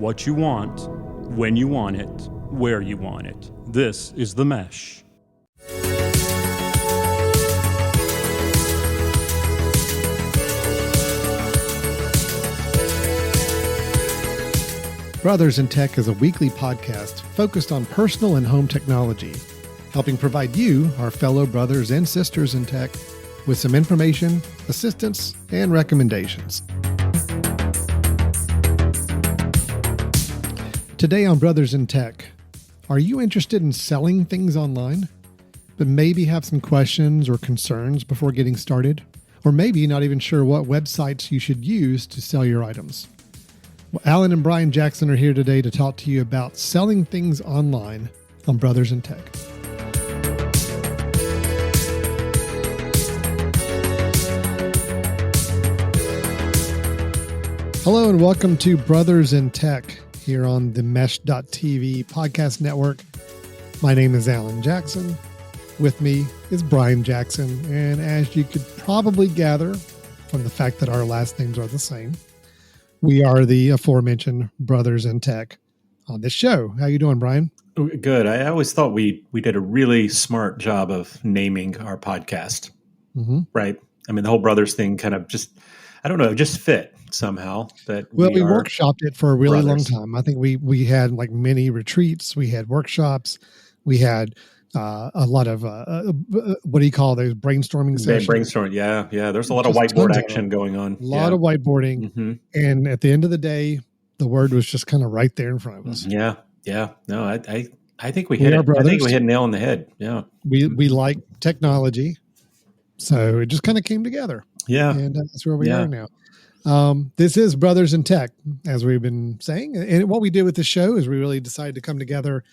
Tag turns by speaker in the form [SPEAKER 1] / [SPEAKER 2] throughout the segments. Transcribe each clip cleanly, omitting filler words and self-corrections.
[SPEAKER 1] what you want, when you want it, where you want it. This is The Mesh.
[SPEAKER 2] Brothers in Tech is a weekly podcast focused on personal and home technology, helping provide you, our fellow brothers and sisters in tech, with some information, assistance, and recommendations. Today on Brothers in Tech, are you interested in selling things online, but maybe have some questions or concerns before getting started? Or maybe not even sure what websites you should use to sell your items? Well, Alan and Brian Jackson are here today to talk to you about selling things online on Brothers in Tech. Hello and welcome to Brothers in Tech here on the Mesh.tv podcast network. My name is Alan Jackson. With me is Brian Jackson. And as you could probably gather from the fact that our last names are the same, we are the aforementioned Brothers in Tech on this show. How you doing, Brian?
[SPEAKER 3] Good. I always thought we did a really smart job of naming our podcast, right? I mean, the whole brothers thing kind of just, I don't know, it just fit somehow. That
[SPEAKER 2] we workshopped it for a really long time. I think we had like many retreats. We had workshops. We had a lot of, what do you call those, brainstorming sessions?
[SPEAKER 3] Brainstorming, yeah. There's a lot of whiteboard action going on.
[SPEAKER 2] A lot of whiteboarding. Mm-hmm. And at the end of the day, the word was just kind of right there in front of us.
[SPEAKER 3] Yeah. No, I think we hit it. I think we hit a nail on the head. Yeah.
[SPEAKER 2] We like technology. So it just kind of came together.
[SPEAKER 3] Yeah.
[SPEAKER 2] And that's where we are now. This is Brothers in Tech, as we've been saying. And what we did with the show is we really decided to come together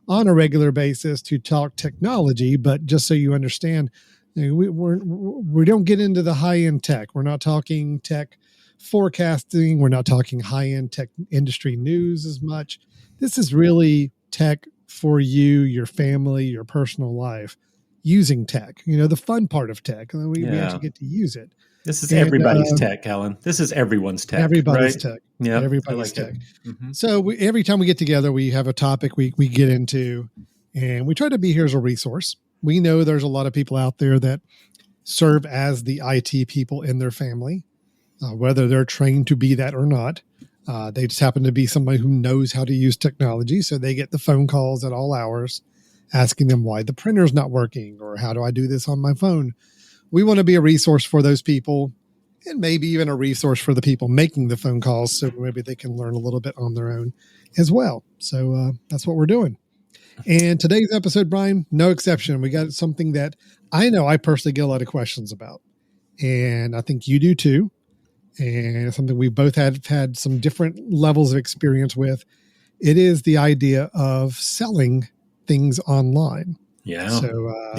[SPEAKER 2] on a regular basis to talk technology. But just so you understand, we don't get into the high-end tech. We're not talking tech forecasting. We're not talking high-end tech industry news as much. This is really tech for you, your family, your personal life, using tech. You know, the fun part of tech. And we actually get to use it.
[SPEAKER 3] This is everybody's tech, Alan. This is everyone's tech.
[SPEAKER 2] Everybody's
[SPEAKER 3] right?
[SPEAKER 2] tech.
[SPEAKER 3] Yeah,
[SPEAKER 2] everybody's tech. Mm-hmm. So every time we get together, we have a topic we get into, and we try to be here as a resource. We know there's a lot of people out there that serve as the IT people in their family, whether they're trained to be that or not. They just happen to be somebody who knows how to use technology, so they get the phone calls at all hours asking them why the printer's not working or how do I do this on my phone. We want to be a resource for those people and maybe even a resource for the people making the phone calls so maybe they can learn a little bit on their own as well. So that's what we're doing. And today's episode, Brian, no exception. We got something that I know I personally get a lot of questions about, and I think you do too. And it's something we both had some different levels of experience with. It is the idea of selling things online.
[SPEAKER 3] Yeah.
[SPEAKER 2] So,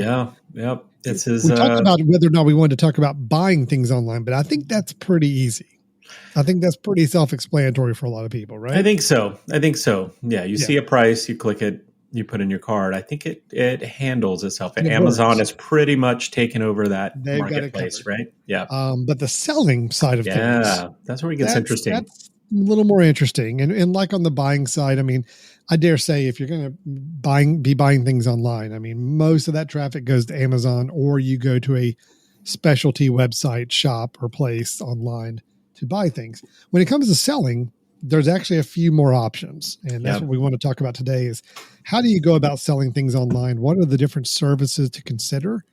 [SPEAKER 3] Yep.
[SPEAKER 2] We talked about whether or not we wanted to talk about buying things online, but I think that's pretty easy. I think that's pretty self-explanatory for a lot of people, right?
[SPEAKER 3] I think so. Yeah. You see a price, you click it, you put in your card. I think it handles itself. And Amazon has pretty much taken over that marketplace, right? Yeah.
[SPEAKER 2] But the selling side of things.
[SPEAKER 3] Yeah. That's where it gets interesting.
[SPEAKER 2] That's a little more interesting. And like on the buying side, I mean, I dare say if you're going to be buying things online, I mean, most of that traffic goes to Amazon, or you go to a specialty website, shop, or place online to buy things. When it comes to selling, there's actually a few more options. And that's what we want to talk about today is how do you go about selling things online? What are the different services to consider?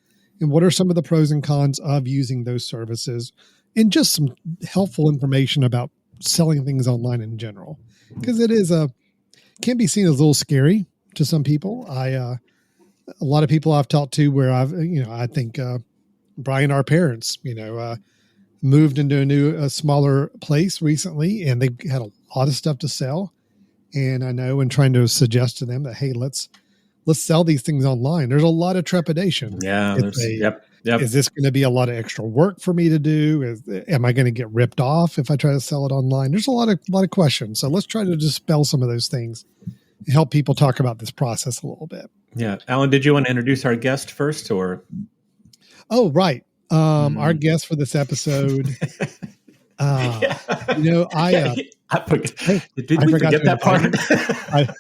[SPEAKER 2] And what are some of the pros and cons of using those services? And just some helpful information about selling things online in general. Because it can be seen as a little scary to some people. A lot of people I've talked to where I think Brian, our parents, moved into a smaller place recently, and they had a lot of stuff to sell. And I know, and trying to suggest to them that, hey, let's sell these things online. There's a lot of trepidation.
[SPEAKER 3] Yeah.
[SPEAKER 2] Yep. Is this going to be a lot of extra work for me to do? Am I going to get ripped off if I try to sell it online? There's a lot of questions. So let's try to dispel some of those things and help people talk about this process a little bit.
[SPEAKER 3] Yeah. Alan, did you want to introduce our guest first or?
[SPEAKER 2] Oh, right. Our guest for this episode,
[SPEAKER 3] I forget.
[SPEAKER 2] Hey,
[SPEAKER 3] Did
[SPEAKER 2] I
[SPEAKER 3] we
[SPEAKER 2] forgot
[SPEAKER 3] forget
[SPEAKER 2] to
[SPEAKER 3] that
[SPEAKER 2] invite
[SPEAKER 3] part?
[SPEAKER 2] him.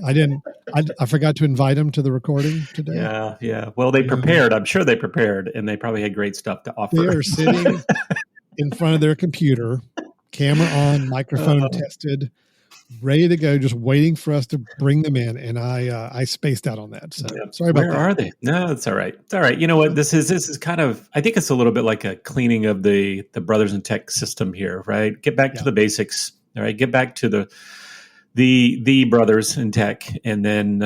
[SPEAKER 2] I didn't. I forgot to invite him to the recording today.
[SPEAKER 3] Yeah, yeah. Well, they prepared. I'm sure they prepared, and they probably had great stuff to
[SPEAKER 2] They
[SPEAKER 3] offer.
[SPEAKER 2] are sitting in front of their computer, camera on, microphone tested, ready to go, just waiting for us to bring them in. And I spaced out on that. So sorry about
[SPEAKER 3] Where
[SPEAKER 2] that.
[SPEAKER 3] are they? No, it's all right. It's all right. You know what? This is kind of. I think it's a little bit like a cleaning of the Brothers in Tech system here, right? Get back to the basics. All right. Get back to the brothers in tech, and then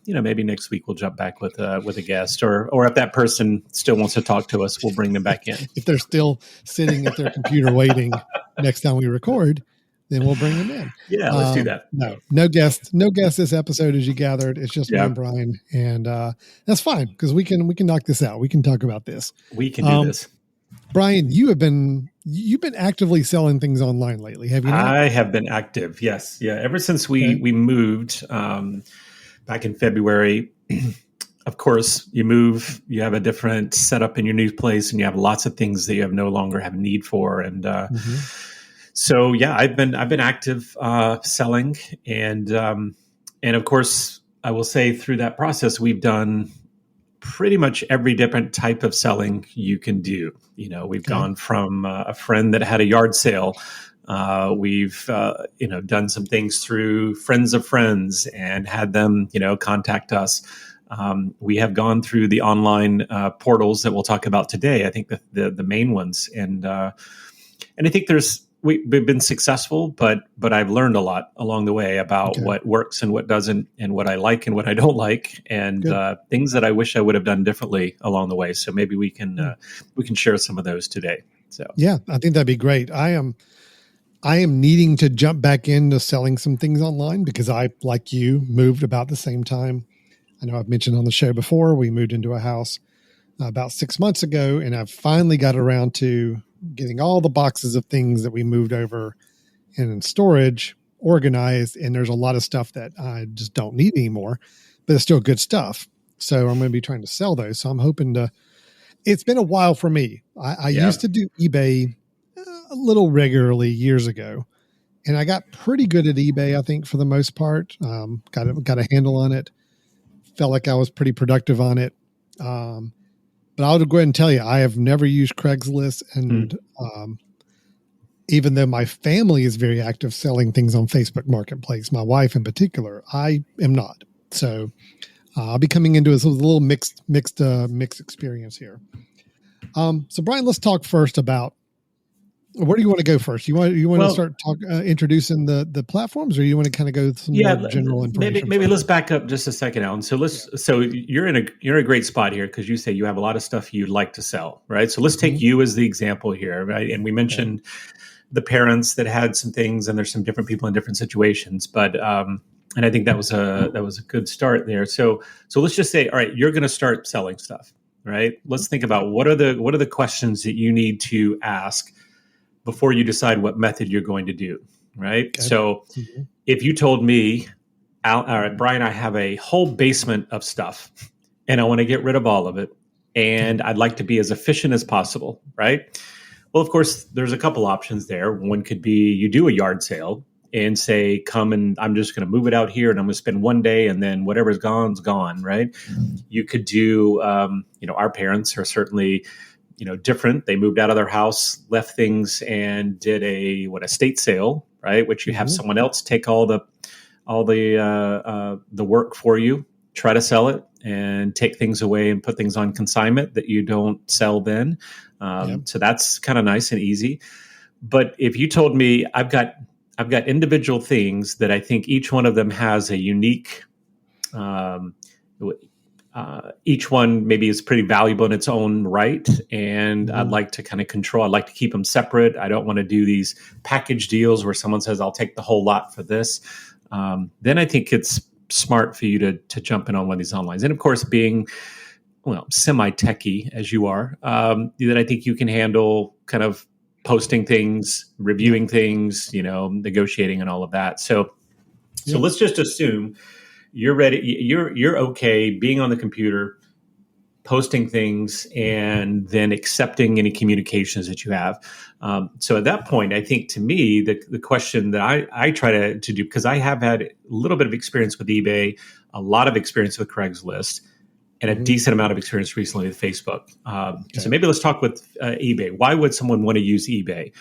[SPEAKER 3] maybe next week we'll jump back with a guest, or if that person still wants to talk to us, we'll bring them back in.
[SPEAKER 2] If they're still sitting at their computer waiting next time we record, then we'll bring them in.
[SPEAKER 3] Yeah, let's do that.
[SPEAKER 2] No guest this episode, as you gathered. It's just me and Brian, and that's fine because we can knock this out. We can talk about this.
[SPEAKER 3] We can do this.
[SPEAKER 2] Brian, you've been actively selling things online lately, have you not?
[SPEAKER 3] I have been active. Yes. Yeah. Ever since we moved back in February, of course, you move, you have a different setup in your new place, and you have lots of things that you no longer have need for. And so, yeah, I've been active selling, and of course, I will say through that process, we've done pretty much every different type of selling you can do. We've gone from a friend that had a yard sale. We've done some things through friends of friends and had them contact us. We have gone through the online portals that we'll talk about today. I think the main ones, and I think we've been successful, but I've learned a lot along the way about what works and what doesn't, and what I like and what I don't like, and things that I wish I would have done differently along the way. So maybe we can share some of those today. So
[SPEAKER 2] yeah, I think that'd be great. I am needing to jump back into selling some things online because I, like you, moved about the same time. I know I've mentioned on the show before, we moved into a house about 6 months ago, and I've finally got around to getting all the boxes of things that we moved over and in storage organized. And there's a lot of stuff that I just don't need anymore, but it's still good stuff. So I'm going to be trying to sell those. So I'm hoping it's been a while for me. I used to do eBay a little regularly years ago, and I got pretty good at eBay, I think, for the most part. Got a handle on it. Felt like I was pretty productive on it. But I'll go ahead and tell you, I have never used Craigslist. And even though my family is very active selling things on Facebook Marketplace, my wife in particular, I am not. So I'll be coming into this with a little mixed experience here. So Brian, let's talk first about, where do you want to go first? You want to start introducing the platforms, or you want to kind of go some more general information?
[SPEAKER 3] Maybe let's back up just a second, Alan. So so you're in a great spot here because you say you have a lot of stuff you'd like to sell, right? So let's take you as the example here, right? And we mentioned the parents that had some things, and there's some different people in different situations, but and I think that was a good start there. So let's just say, all right, you're going to start selling stuff, right? Let's think about what are the questions that you need to ask before you decide what method you're going to do, right? Okay. So if you told me, all right, Brian, I have a whole basement of stuff and I want to get rid of all of it, and I'd like to be as efficient as possible, right? Well, of course, there's a couple options there. One could be you do a yard sale and say, come and I'm just going to move it out here and I'm going to spend one day and then whatever's gone's gone, right? You could do, our parents are certainly different. They moved out of their house, left things, and did a estate sale, right? Which you have someone else take all the work for you, try to sell it, and take things away and put things on consignment that you don't sell then. So that's kind of nice and easy. But if you told me I've got individual things that I think each one of them has a unique. Each one maybe is pretty valuable in its own right. And I'd like to kind of control, I'd like to keep them separate. I don't want to do these package deals where someone says, I'll take the whole lot for this. Then I think it's smart for you to jump in on one of these onlines. And of course, being, semi-techie as you are, that I think you can handle kind of posting things, reviewing things, negotiating and all of that. So let's just assume you're ready. You're okay being on the computer, posting things and then accepting any communications that you have. So at that point, I think to me, the question that I try to do, because I have had a little bit of experience with eBay, a lot of experience with Craigslist, and a decent amount of experience recently with Facebook. So maybe let's talk with eBay. Why would someone want to use eBay?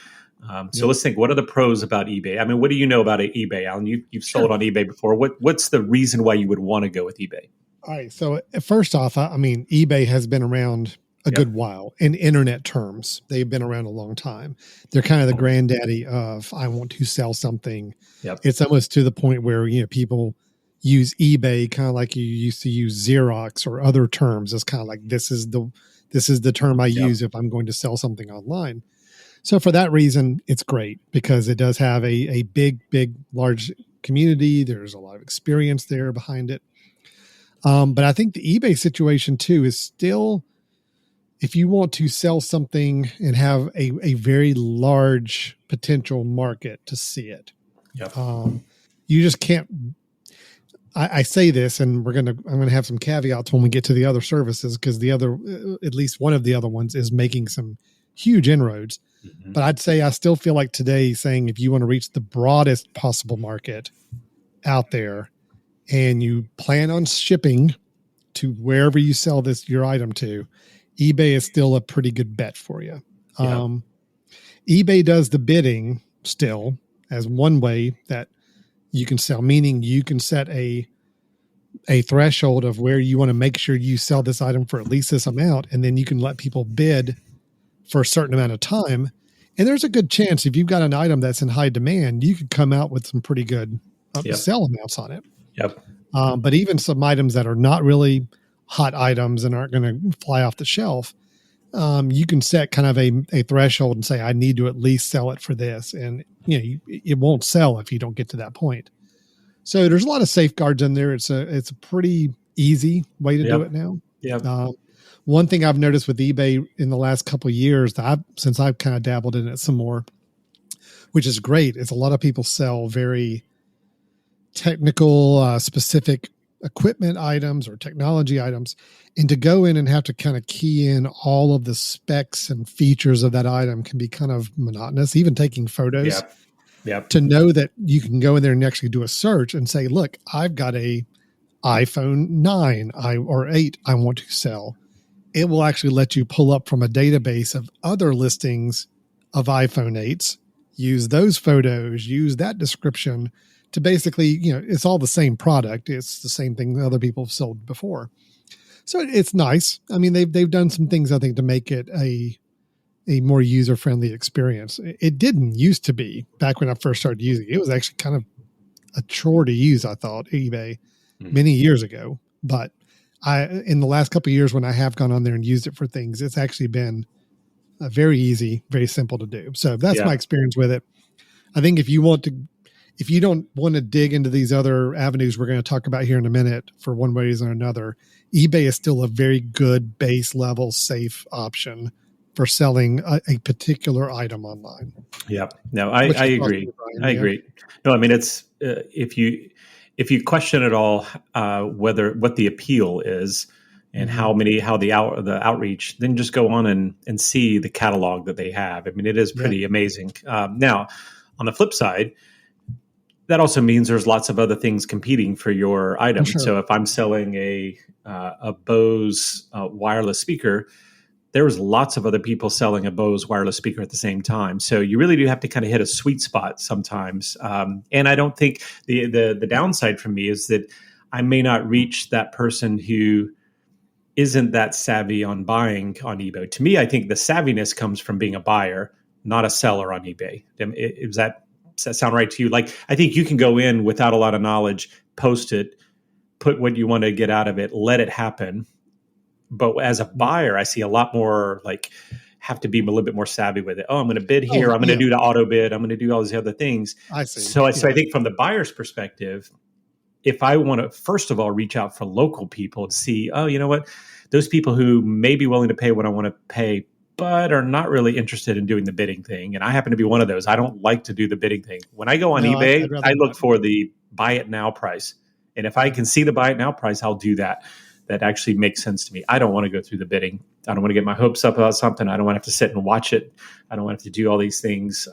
[SPEAKER 3] So let's think, what are the pros about eBay? I mean, what do you know about eBay, Alan? You've sold on eBay before. What's the reason why you would want to go with eBay?
[SPEAKER 2] All right. So first off, I mean, eBay has been around a good while in internet terms. They've been around a long time. They're kind of the granddaddy of, I want to sell something.
[SPEAKER 3] Yep.
[SPEAKER 2] It's almost to the point where, people use eBay kind of like you used to use Xerox or other terms. It's kind of like, this is the term I use if I'm going to sell something online. So for that reason, it's great because it does have a big, large community. There's a lot of experience there behind it. But I think the eBay situation too is still, if you want to sell something and have a very large potential market to see it, you just can't. I say this, and I'm going to have some caveats when we get to the other services, because at least one of the other ones is making some huge inroads. Mm-hmm. But I'd say I still feel like today, saying if you want to reach the broadest possible market out there, and you plan on shipping to wherever you sell your item to, eBay is still a pretty good bet for you. Yeah. eBay does the bidding still as one way that you can sell, meaning you can set a threshold of where you want to make sure you sell this item for at least this amount, and then you can let people bid for a certain amount of time. And there's a good chance if you've got an item that's in high demand, you could come out with some pretty good sell amounts on it.
[SPEAKER 3] Yep.
[SPEAKER 2] But even some items that are not really hot items and aren't going to fly off the shelf, you can set kind of a threshold and say, I need to at least sell it for this. And it won't sell if you don't get to that point. So there's a lot of safeguards in there. It's a pretty easy way to do it now.
[SPEAKER 3] Yeah.
[SPEAKER 2] One thing I've noticed with eBay in the last couple of years, since I've kind of dabbled in it some more, which is great, is a lot of people sell very technical, specific equipment items or technology items, and to go in and have to kind of key in all of the specs and features of that item can be kind of monotonous, even taking photos.
[SPEAKER 3] Yep.
[SPEAKER 2] To know that you can go in there and actually do a search and say, look, I've got a iPhone 9 or 8 I want to sell. It will actually let you pull up from a database of other listings of iPhone 8s, use those photos, use that description to basically, it's all the same product. It's the same thing that other people have sold before. So it's nice. I mean, they've done some things, I think, to make it a more user-friendly experience. It didn't used to be back when I first started using it. It was actually kind of a chore to use, I thought, eBay many years ago. But in the last couple of years, when I have gone on there and used it for things, it's actually been very easy, very simple to do. So that's my experience with it. I think if you don't want to dig into these other avenues we're going to talk about here in a minute for one reason or another, eBay is still a very good base level safe option for selling a particular item online.
[SPEAKER 3] Yeah, no, I agree. I agree. No, I mean, it's if you question at all what the appeal is and how the outreach, then just go on and see the catalog that they have. I mean, it is pretty amazing. Now, on the flip side, that also means there's lots of other things competing for your item. Sure. So if I'm selling a Bose wireless speaker, there's lots of other people selling a Bose wireless speaker at the same time. So you really do have to kind of hit a sweet spot sometimes. And I don't think the downside for me is that I may not reach that person who isn't that savvy on buying on eBay. To me, I think the savviness comes from being a buyer, not a seller on eBay. Does that sound right to you? Like, I think you can go in without a lot of knowledge, post it, put what you want to get out of it, let it happen. But as a buyer, I see a lot more have to be a little bit more savvy with it. Oh, I'm going to bid here. I'm going to do the auto bid. I'm going to do all these other things.
[SPEAKER 2] I see.
[SPEAKER 3] So I think from the buyer's perspective, if I want to, first of all, reach out for local people to see, oh, you know what? Those people who may be willing to pay what I want to pay, but are not really interested in doing the bidding thing. And I happen to be one of those. I don't like to do the bidding thing. When I go on eBay, I look for the buy it now price. And if I can see the buy it now price, I'll do that. that actually make sense to me. I don't want to go through the bidding. I don't want to get my hopes up about something. I don't want to have to sit and watch it. I don't want to have to do all these things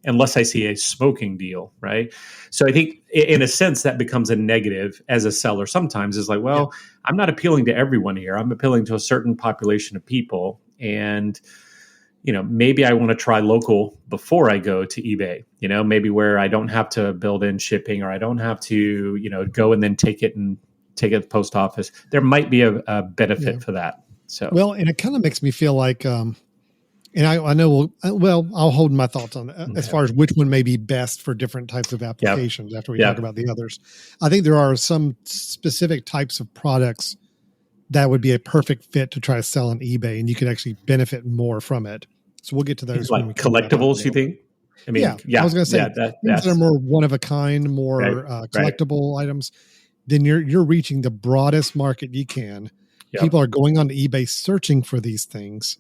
[SPEAKER 3] unless I see a smoking deal, right? So I think in a sense that becomes a negative as a seller sometimes is like, well, I'm not appealing to everyone here. I'm appealing to a certain population of people. And maybe I want to try local before I go to eBay, maybe where I don't have to build in shipping or I don't have to, go and then take it to the post office. There might be a benefit for that. So,
[SPEAKER 2] well, and it kind of makes me feel like, and I know, I'll hold my thoughts on that as far as which one may be best for different types of applications after we talk about the others. I think there are some specific types of products that would be a perfect fit to try to sell on eBay, and you could actually benefit more from it. So we'll get to those.
[SPEAKER 3] Like collectibles, you think? I mean,
[SPEAKER 2] I was going to say things that are more one of a kind, more collectible items. Then you're reaching the broadest market you can. Yep. People are going on to eBay searching for these things,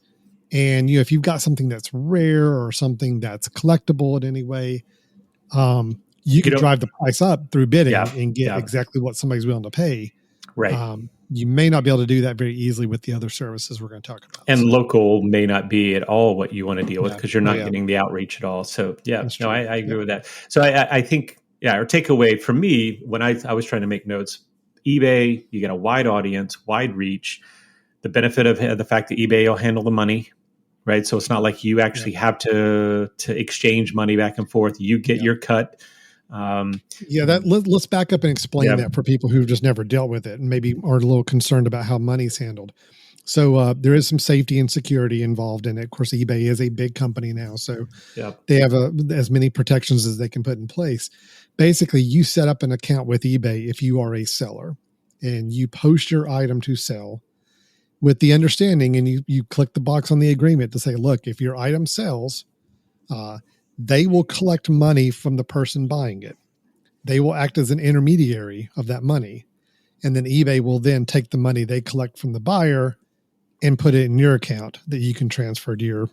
[SPEAKER 2] and if you've got something that's rare or something that's collectible in any way, you can drive the price up through bidding and get exactly what somebody's willing to pay.
[SPEAKER 3] Right.
[SPEAKER 2] You may not be able to do that very easily with the other services we're going to talk about.
[SPEAKER 3] And local may not be at all what you want to deal with because you're not getting the outreach at all. So I agree with that. So I think, our takeaway for me, when I was trying to make notes, eBay, you get a wide audience, wide reach, the benefit of the fact that eBay will handle the money, right? So it's not like you actually have to exchange money back and forth. You get your cut.
[SPEAKER 2] Let's back up and explain that for people who've just never dealt with it and maybe are a little concerned about how money's handled. So there is some safety and security involved in it. Of course, eBay is a big company now, so they have as many protections as they can put in place. Basically, you set up an account with eBay if you are a seller, and you post your item to sell with the understanding, and you click the box on the agreement to say, look, if your item sells, they will collect money from the person buying it. They will act as an intermediary of that money. And then eBay will then take the money they collect from the buyer and put it in your account that you can transfer to your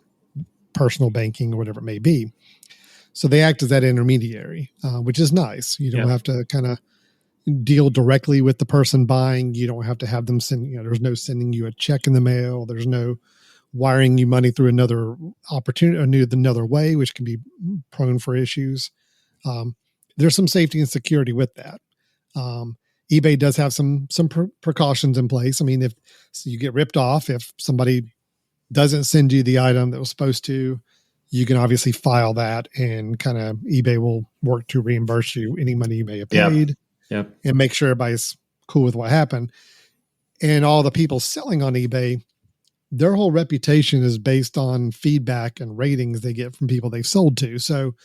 [SPEAKER 2] personal banking or whatever it may be. So they act as that intermediary, which is nice. You don't have to kind of deal directly with the person buying. You don't have to have them send, there's no sending you a check in the mail. There's no wiring you money through another opportunity, another way, which can be prone for issues. There's some safety and security with that. eBay does have some precautions in place. I mean, if you get ripped off, if somebody doesn't send you the item that was supposed to, you can obviously file that, and kind of eBay will work to reimburse you any money you may have paid and make sure everybody's cool with what happened. And all the people selling on eBay, their whole reputation is based on feedback and ratings they get from people they've sold to. So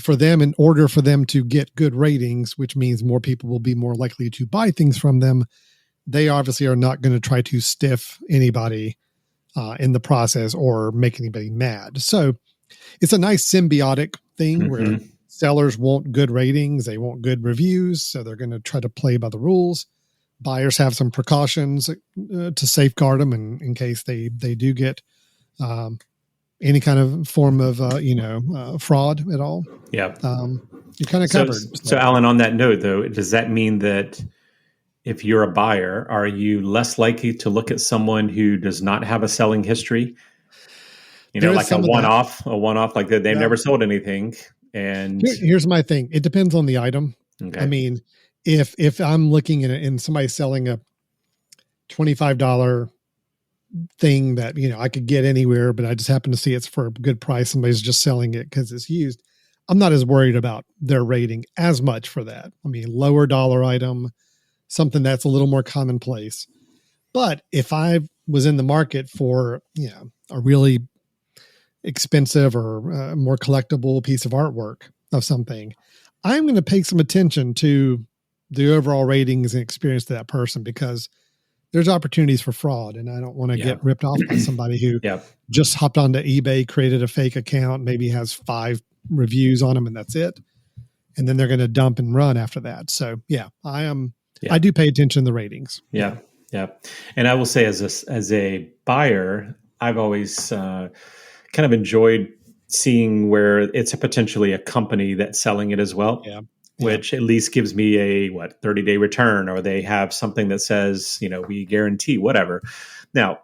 [SPEAKER 2] for them, in order for them to get good ratings, which means more people will be more likely to buy things from them, they obviously are not going to try to stiff anybody in the process or make anybody mad. So it's a nice symbiotic thing where sellers want good ratings, they want good reviews, so they're going to try to play by the rules. Buyers have some precautions to safeguard them in case they do get any kind of form of fraud at all. You're kind of covered.
[SPEAKER 3] So Alan, on that note, though, does that mean that if you're a buyer, are you less likely to look at someone who does not have a selling history? Like a one-off, like they've never sold anything. And
[SPEAKER 2] here's my thing: it depends on the item. Okay. I mean, if I'm looking at it and somebody's selling a $25 thing that I could get anywhere, but I just happen to see it's for a good price, somebody's just selling it because it's used, I'm not as worried about their rating as much for that. I mean, lower dollar item, something that's a little more commonplace. But if I was in the market for a really expensive or more collectible piece of artwork of something, I'm going to pay some attention to the overall ratings and experience to that person, because there's opportunities for fraud, and I don't want to get ripped off by somebody who just hopped onto eBay, created a fake account, maybe has 5 reviews on them, and that's it. And then they're going to dump and run after that. So I do pay attention to the ratings.
[SPEAKER 3] Yeah. And I will say, as a buyer, I've always kind of enjoyed seeing where it's potentially a company that's selling it as well. which at least gives me a 30-day return, or they have something that says, we guarantee whatever. Now,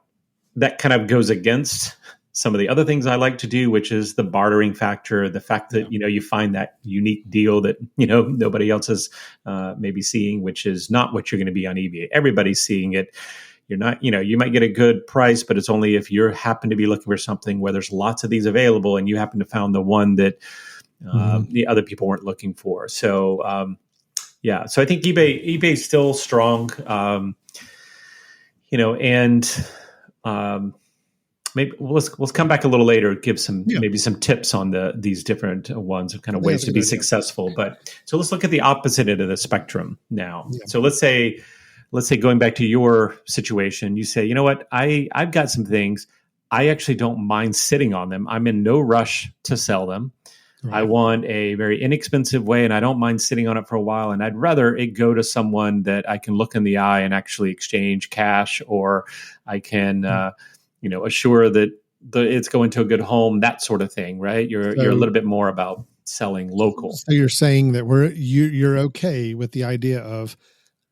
[SPEAKER 3] that kind of goes against some of the other things I like to do, which is the bartering factor, the fact that, you find that unique deal that, nobody else is maybe seeing, which is not what you're going to be on eBay. Everybody's seeing it. You're not, you might get a good price, but it's only if you happen to be looking for something where there's lots of these available and you happen to found the one that the other people weren't looking for. So, so I think eBay's still strong, maybe let's come back a little later, give maybe some tips on these different ones of kind of ways to be successful. But so let's look at the opposite end of the spectrum now. Yeah. So let's say going back to your situation, you say, you know what, I've got some things. I actually don't mind sitting on them. I'm in no rush to sell them. Right. I want a very inexpensive way, and I don't mind sitting on it for a while. And I'd rather it go to someone that I can look in the eye and actually exchange cash, or I can, assure that it's going to a good home, that sort of thing, right? You're a little bit more about selling local.
[SPEAKER 2] So you're saying that you're okay with the idea of,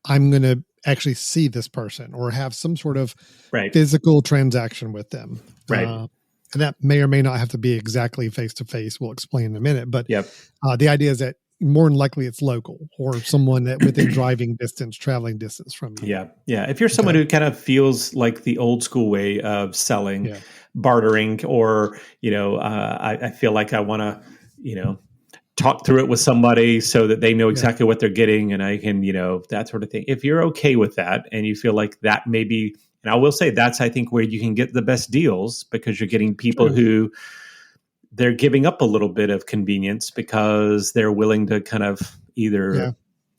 [SPEAKER 2] I'm going to actually see this person or have some sort of physical transaction with them.
[SPEAKER 3] Right.
[SPEAKER 2] And that may or may not have to be exactly face-to-face. We'll explain in a minute. But the idea is that more than likely it's local, or someone that within traveling distance from you.
[SPEAKER 3] Yeah. Yeah. If you're someone who kind of feels like the old school way of selling, bartering, or, I feel like I want to, talk through it with somebody so that they know exactly what they're getting, and I can, that sort of thing. If you're okay with that and you feel like that may be, and I will say that's, I think, where you can get the best deals, because you're getting people who they're giving up a little bit of convenience because they're willing to kind of either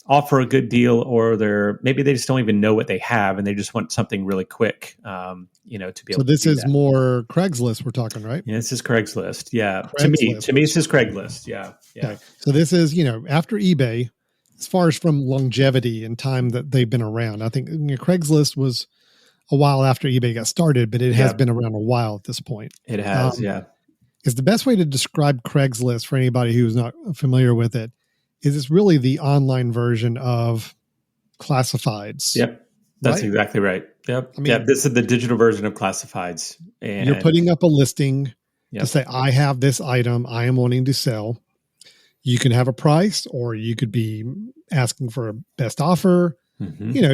[SPEAKER 3] offer a good deal, or maybe they just don't even know what they have and they just want something really quick, to be able to do that. So
[SPEAKER 2] this is more Craigslist we're talking, right?
[SPEAKER 3] Yeah, this is Craigslist. Yeah. To me, this is Craigslist. Yeah. Yeah.
[SPEAKER 2] Okay. So this is, after eBay, as far as from longevity and time that they've been around, I think Craigslist was a while after eBay got started, but it has been around a while at this point.
[SPEAKER 3] It has.
[SPEAKER 2] Is the best way to describe Craigslist for anybody who's not familiar with it is it's really the online version of classifieds.
[SPEAKER 3] Yep. That's exactly right. Yep. This is the digital version of classifieds. And
[SPEAKER 2] you're putting up a listing to say, I have this item I am wanting to sell. You can have a price, or you could be asking for a best offer,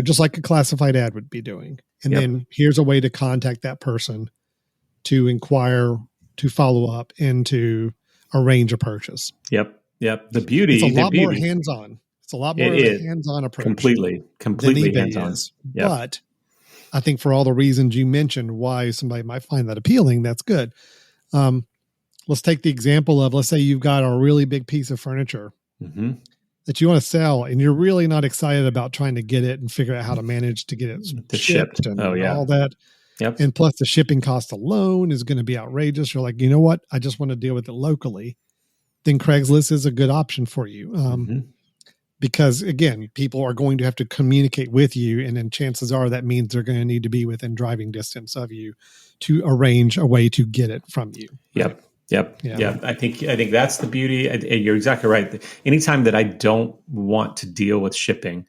[SPEAKER 2] just like a classified ad would be doing. And then here's a way to contact that person to inquire, to follow up, and to arrange a purchase.
[SPEAKER 3] Yep. The beauty.
[SPEAKER 2] It's a lot more hands-on. It's a lot more of a hands-on approach.
[SPEAKER 3] Completely hands-on.
[SPEAKER 2] Yep. But I think for all the reasons you mentioned why somebody might find that appealing, that's good. Let's take the example of, let's say you've got a really big piece of furniture that you want to sell, and you're really not excited about trying to get it and figure out how to manage to get it shipped and all that.
[SPEAKER 3] Yep.
[SPEAKER 2] And plus the shipping cost alone is going to be outrageous. You're like, you know what? I just want to deal with it locally. Then Craigslist is a good option for you. Because again, people are going to have to communicate with you. And then chances are that means they're going to need to be within driving distance of you to arrange a way to get it from you.
[SPEAKER 3] Yep. I think that's the beauty. You're exactly right. Anytime that I don't want to deal with shipping,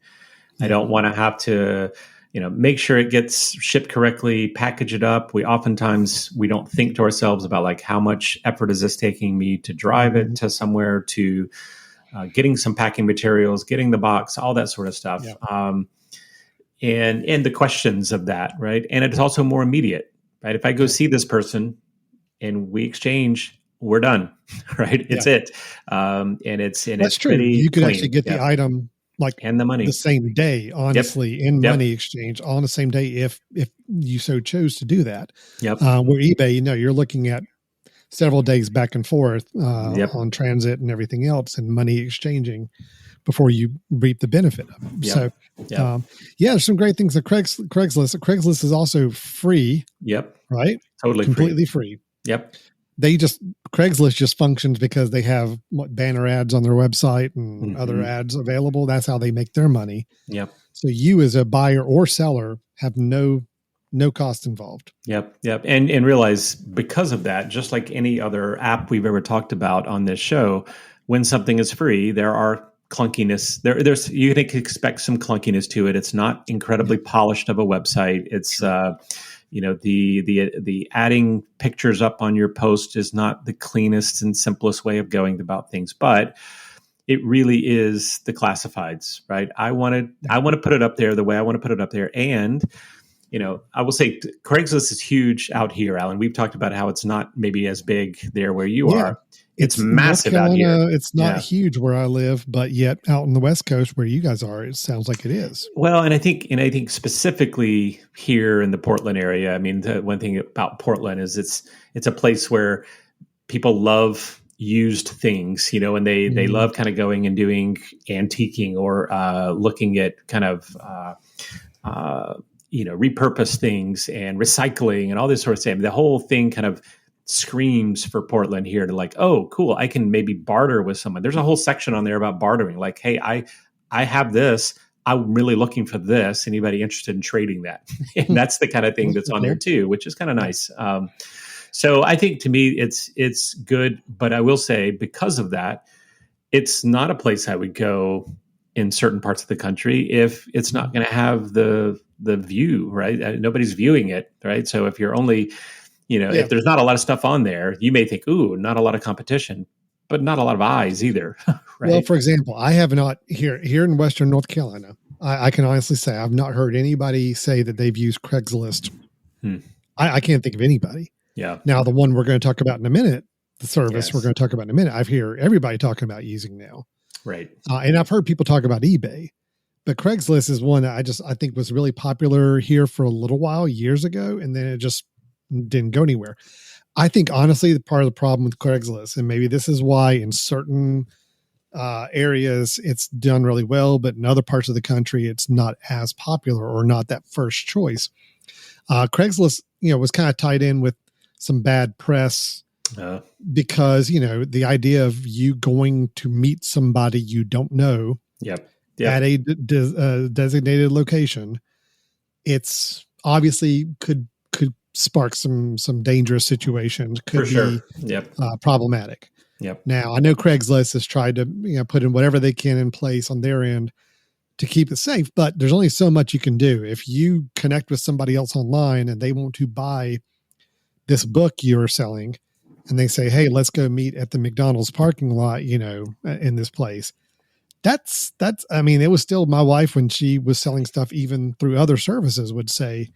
[SPEAKER 3] I don't want to have to, make sure it gets shipped correctly, package it up. We don't think to ourselves about like, how much effort is this taking me to drive it to somewhere, to getting some packing materials, getting the box, all that sort of stuff. And the questions of that, right? And it's also more immediate, right? If I go see this person and we exchange, we're done, right? It's it. And that's
[SPEAKER 2] true. You could actually get the item
[SPEAKER 3] and the money
[SPEAKER 2] the same day, honestly, in money exchange on the same day if you so chose to do that. Where eBay, you're looking at several days back and forth on transit and everything else, and money exchanging before you reap the benefit of it. So, there's some great things at Craigslist. Craigslist is also free. Right?
[SPEAKER 3] Totally
[SPEAKER 2] completely free. Craigslist just functions because they have banner ads on their website and other ads available. That's how they make their money. So you as a buyer or seller have no cost involved.
[SPEAKER 3] And realize, because of that, just like any other app we've ever talked about on this show, when something is free, there are clunkiness. There's you can expect some clunkiness to it. It's not incredibly polished of a website. It's the adding pictures up on your post is not the cleanest and simplest way of going about things, but it really is the classifieds, right? I want to put it up there the way I want to put it up there. And I will say Craigslist is huge out here, Alan. We've talked about how it's not maybe as big there where you are. It's massive out here.
[SPEAKER 2] It's not huge where I live, but yet out on the West Coast where you guys are, it sounds like it is.
[SPEAKER 3] Well, and I think specifically here in the Portland area, I mean, the one thing about Portland is it's a place where people love used things, and they love kind of going and doing antiquing or looking at kind of repurpose things and recycling and all this sort of thing. The whole thing kind of screams for Portland here to like, oh, cool, I can maybe barter with someone. There's a whole section on there about bartering. Like, hey, I have this. I'm really looking for this. Anybody interested in trading that? And that's the kind of thing that's on there too, which is kind of nice. So I think to me, it's good. But I will say because of that, it's not a place I would go in certain parts of the country if it's not going to have the view, right? Nobody's viewing it, right? So if you're only if there's not a lot of stuff on there, you may think, ooh, not a lot of competition, but not a lot of eyes either. Right?
[SPEAKER 2] Well, for example, I have not here in Western North Carolina. I can honestly say I've not heard anybody say that they've used Craigslist. I can't think of anybody.
[SPEAKER 3] Yeah.
[SPEAKER 2] Now, the one we're going to talk about in a minute, the service we're going to talk about in a minute, I've heard everybody talking about using now.
[SPEAKER 3] Right.
[SPEAKER 2] And I've heard people talk about eBay. But Craigslist is one that I think was really popular here for a little while years ago, and then it just didn't go anywhere. I think honestly, the part of the problem with Craigslist, and maybe this is why in certain areas it's done really well, but in other parts of the country it's not as popular or not that first choice. Craigslist, was kind of tied in with some bad press because the idea of you going to meet somebody you don't know.
[SPEAKER 3] Yep.
[SPEAKER 2] At a designated location, it's obviously could spark some dangerous situations. Could be problematic.
[SPEAKER 3] Yep.
[SPEAKER 2] Now I know Craigslist has tried to put in whatever they can in place on their end to keep it safe, but there's only so much you can do. If you connect with somebody else online and they want to buy this book you're selling, and they say, "Hey, let's go meet at the McDonald's parking lot," in this place. That's, I mean, it was still my wife when she was selling stuff, even through other services, would say,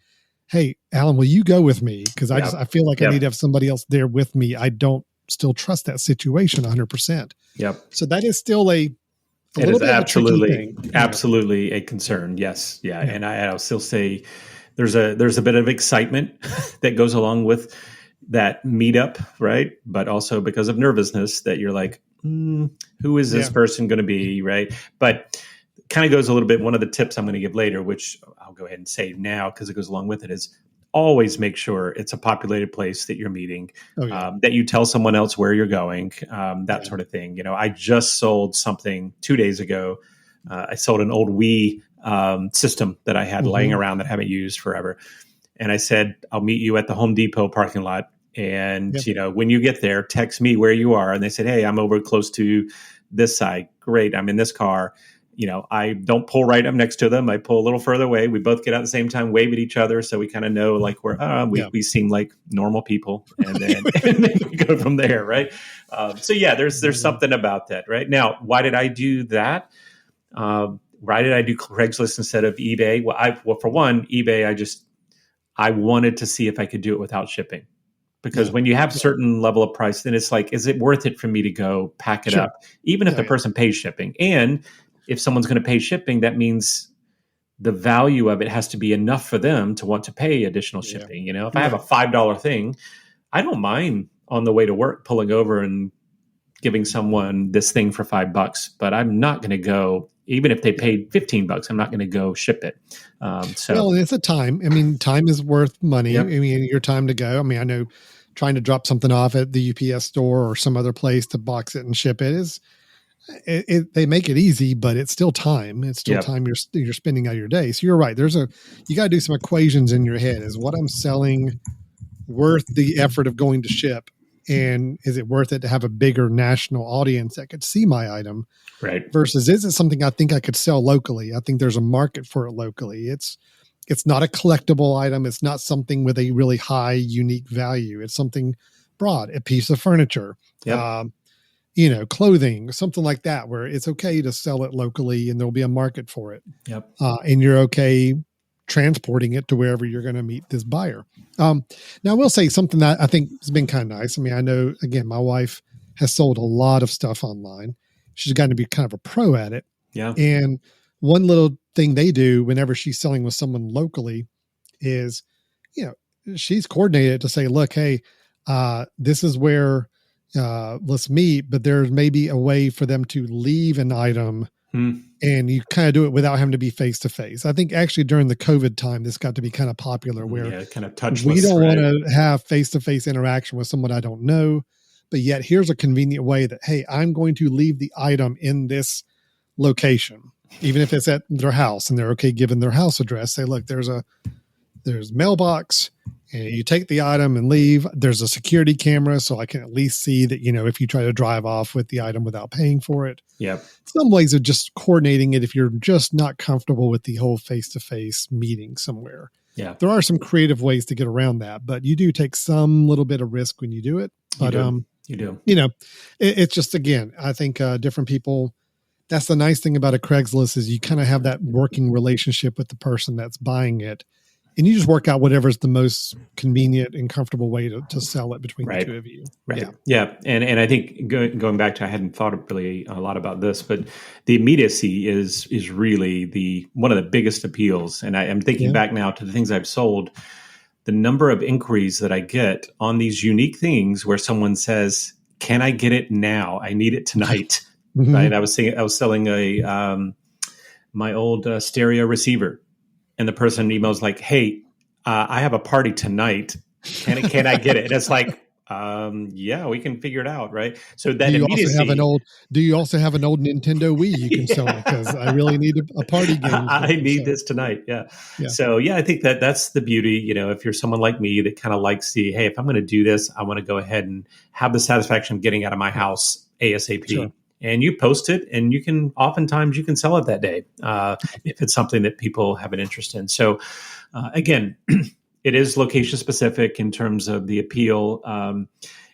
[SPEAKER 2] "Hey, Alan, will you go with me? Because I feel like I need to have somebody else there with me. I don't still trust that situation 100%.
[SPEAKER 3] Yep.
[SPEAKER 2] So that is still it
[SPEAKER 3] is absolutely a concern. Yes. Yeah. And I'll still say there's a bit of excitement that goes along with that meetup, right? But also because of nervousness that you're like, who is this person going to be, right? But kind of goes a little bit, one of the tips I'm going to give later, which I'll go ahead and say now because it goes along with it, is always make sure it's a populated place that you're meeting, that you tell someone else where you're going, that sort of thing. I just sold something 2 days ago. I sold an old Wii system that I had laying around that I haven't used forever. And I said, I'll meet you at the Home Depot parking lot. And, when you get there, text me where you are. And they said, hey, I'm over close to this side. Great. I'm in this car. I don't pull right up next to them. I pull a little further away. We both get out at the same time, wave at each other. So we kind of know like we seem like normal people. And then, and then we go from there. Right. There's something about that. Right now, why did I do that? Why did I do Craigslist instead of eBay? Well, for one, eBay, I wanted to see if I could do it without shipping. Because when you have a certain level of price, then it's like, is it worth it for me to go pack it up? Even if the person pays shipping. And if someone's going to pay shipping, that means the value of it has to be enough for them to want to pay additional shipping. If I have a $5 thing, I don't mind on the way to work pulling over and giving someone this thing for $5, but I'm not going to go, even if they paid $15, I'm not going to go ship it. Well,
[SPEAKER 2] it's a time. I mean, time is worth money. Yep. I mean, your time to go. I mean, I know trying to drop something off at the UPS store or some other place to box it and ship it is, they make it easy, but it's still time. It's still time you're spending out of your day. So you're right. You got to do some equations in your head. Is what I'm selling worth the effort of going to ship? And is it worth it to have a bigger national audience that could see my item?
[SPEAKER 3] Right.
[SPEAKER 2] Versus, is it something I think I could sell locally? I think there's a market for it locally. It's not a collectible item. It's not something with a really high unique value. It's something broad, a piece of furniture,
[SPEAKER 3] Yep.
[SPEAKER 2] Clothing, something like that, where it's okay to sell it locally and there'll be a market for it.
[SPEAKER 3] Yep.
[SPEAKER 2] And you're okay transporting it to wherever you're going to meet this buyer. Now, I will say something that I think has been kind of nice. I mean, I know, again, my wife has sold a lot of stuff online. She's gotten to be kind of a pro at it.
[SPEAKER 3] Yeah.
[SPEAKER 2] And one little thing they do whenever she's selling with someone locally is, she's coordinated to say, look, hey, this is where let's meet, but there's maybe a way for them to leave an item and you kind of do it without having to be face to face. I think actually during the COVID time, this got to be kind of popular where
[SPEAKER 3] kind of touchless.
[SPEAKER 2] We don't want to have face to face interaction with someone I don't know, but yet here's a convenient way that, hey, I'm going to leave the item in this location, even if it's at their house and they're okay giving their house address. Say, look, there's mailbox, and you take the item and leave. There's a security camera, so I can at least see that, if you try to drive off with the item without paying for it.
[SPEAKER 3] Yep.
[SPEAKER 2] Some ways of just coordinating it if you're just not comfortable with the whole face-to-face meeting somewhere.
[SPEAKER 3] Yeah.
[SPEAKER 2] There are some creative ways to get around that, but you do take some little bit of risk when you do it. But
[SPEAKER 3] you do.
[SPEAKER 2] It's just, again, I think different people, that's the nice thing about a Craigslist is you kind of have that working relationship with the person that's buying it. And you just work out whatever's the most convenient and comfortable way to sell it between the two of you.
[SPEAKER 3] Right. Yeah. And I think going back to, I hadn't thought really a lot about this, but the immediacy is really one of the biggest appeals. And I'm thinking back now to the things I've sold, the number of inquiries that I get on these unique things where someone says, can I get it now? I need it tonight.
[SPEAKER 2] Mm-hmm.
[SPEAKER 3] Right. I was selling my old stereo receiver. And the person emails like, hey, I have a party tonight. Can I get it? And it's like, yeah, we can figure it out. Right. So that immediacy.
[SPEAKER 2] Do you also have an old Nintendo Wii you can sell me? Because I really need a party game.
[SPEAKER 3] I need this tonight. Yeah. So yeah, I think that's the beauty. If you're someone like me that kind of likes hey, if I'm going to do this, I want to go ahead and have the satisfaction of getting out of my house ASAP. Sure. And you post it, and oftentimes you can sell it that day if it's something that people have an interest in. So again, it is location specific in terms of the appeal.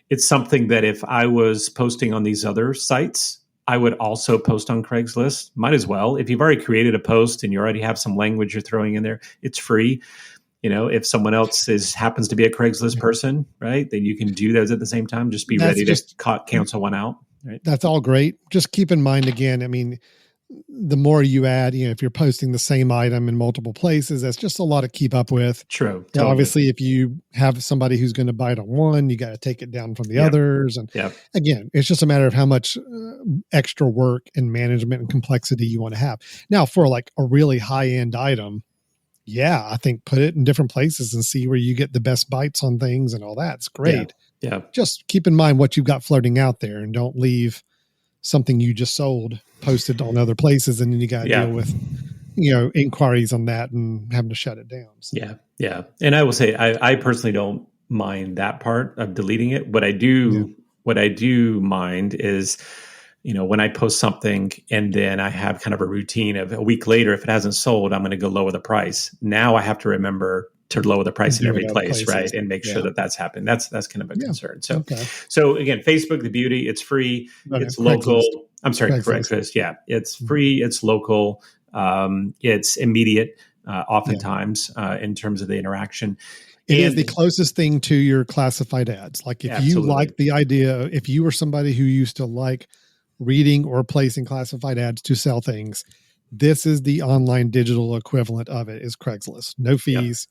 [SPEAKER 3] It's something that if I was posting on these other sites, I would also post on Craigslist. Might as well. If you've already created a post and you already have some language you're throwing in there, it's free. If someone else happens to be a Craigslist person, right, then you can do those at the same time. Just be ready to cancel one out. Right.
[SPEAKER 2] That's all great. Just keep in mind, again, I mean, the more you add, if you're posting the same item in multiple places, that's just a lot to keep up with.
[SPEAKER 3] True.
[SPEAKER 2] Totally. Obviously, if you have somebody who's going to buy it on one, you got to take it down from the others. And again, it's just a matter of how much extra work and management and complexity you want to have. Now, for like a really high-end item, I think put it in different places and see where you get the best bites on things and all that. It's great.
[SPEAKER 3] Yeah.
[SPEAKER 2] Just keep in mind what you've got floating out there and don't leave something you just sold posted on other places. And then you got to deal with, inquiries on that and having to shut it down. So.
[SPEAKER 3] Yeah. Yeah. And I will say, I personally don't mind that part of deleting it. What I do mind is, when I post something and then I have kind of a routine of a week later, if it hasn't sold, I'm going to go lower the price. Now I have to remember to lower the price in every place, right? And make sure that that's happened. That's kind of a concern. So, so again, Facebook, the beauty, it's free, it's local. I'm sorry, Craigslist. Yeah, it's free, it's local, it's immediate, oftentimes in terms of the interaction.
[SPEAKER 2] It is the closest thing to your classified ads. Like if you like the idea, if you were somebody who used to like reading or placing classified ads to sell things, this is the online digital equivalent of it, is Craigslist. No fees.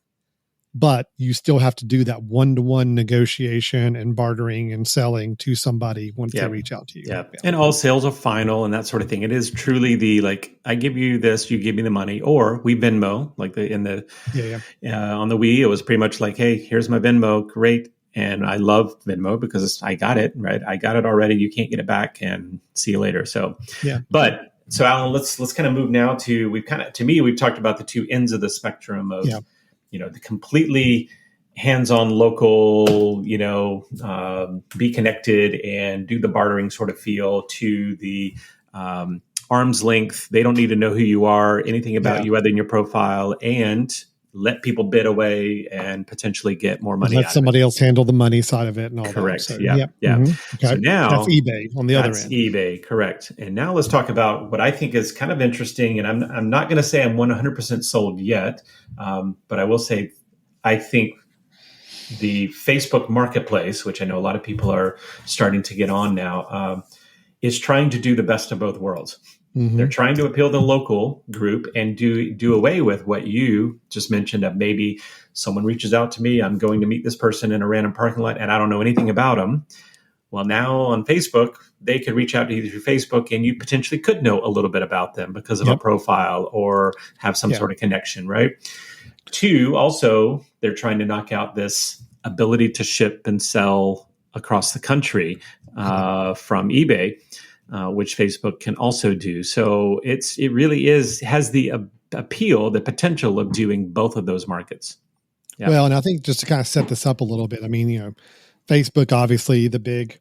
[SPEAKER 2] But you still have to do that one-to-one negotiation and bartering and selling to somebody once they reach out to you.
[SPEAKER 3] Yeah. And all sales are final and that sort of thing. It is truly I give you this, you give me the money, or we Venmo, like on the Wii, it was pretty much like, hey, here's my Venmo. Great. And I love Venmo because I got it, right? I got it already. You can't get it back, and see you later. So, so Alan, let's kind of move now to, we've talked about the two ends of the spectrum of, the completely hands-on local, be connected and do the bartering sort of feel, to the arm's length. They don't need to know who you are, anything about you other than your profile, and let people bid away and potentially get more money.
[SPEAKER 2] Let somebody else handle the money side of it and all
[SPEAKER 3] correct.
[SPEAKER 2] that. So,
[SPEAKER 3] yeah. Mm-hmm. Okay. So now
[SPEAKER 2] that's eBay on the other end.
[SPEAKER 3] That's eBay, correct. And now let's talk about what I think is kind of interesting. And I'm not going to say I'm 100% sold yet, but I will say I think the Facebook Marketplace, which I know a lot of people are starting to get on now, is trying to do the best of both worlds. Mm-hmm. They're trying to appeal to the local group and do away with what you just mentioned of maybe someone reaches out to me, I'm going to meet this person in a random parking lot and I don't know anything about them. Well, now on Facebook, they could reach out to you through Facebook and you potentially could know a little bit about them because of a profile or have some sort of connection, right? Two, also, they're trying to knock out this ability to ship and sell across the country from eBay, which Facebook can also do. So it really has the appeal, the potential of doing both of those markets. Yeah.
[SPEAKER 2] Well, and I think just to kind of set this up a little bit, I mean, Facebook, obviously the big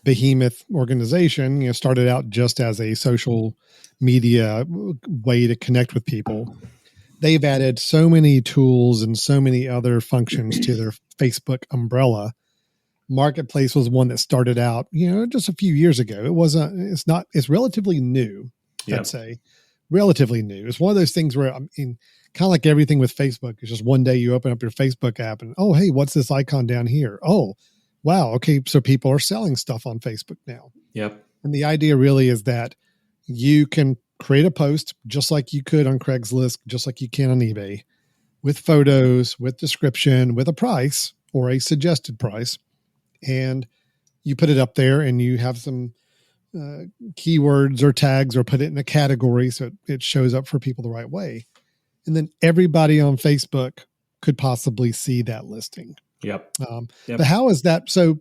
[SPEAKER 2] behemoth organization, started out just as a social media way to connect with people. They've added so many tools and so many other functions to their Facebook umbrella. Marketplace was one that started out, just a few years ago. It's relatively new, I'd say. Relatively new. It's one of those things where, kind of like everything with Facebook, it's just one day you open up your Facebook app and, oh, hey, what's this icon down here? Oh, wow. Okay. So people are selling stuff on Facebook now.
[SPEAKER 3] Yep.
[SPEAKER 2] And the idea really is that you can create a post just like you could on Craigslist, just like you can on eBay, with photos, with description, with a price or a suggested price. And you put it up there and you have some keywords or tags or put it in a category so it shows up for people the right way. And then everybody on Facebook could possibly see that listing.
[SPEAKER 3] Yep.
[SPEAKER 2] But how is that? So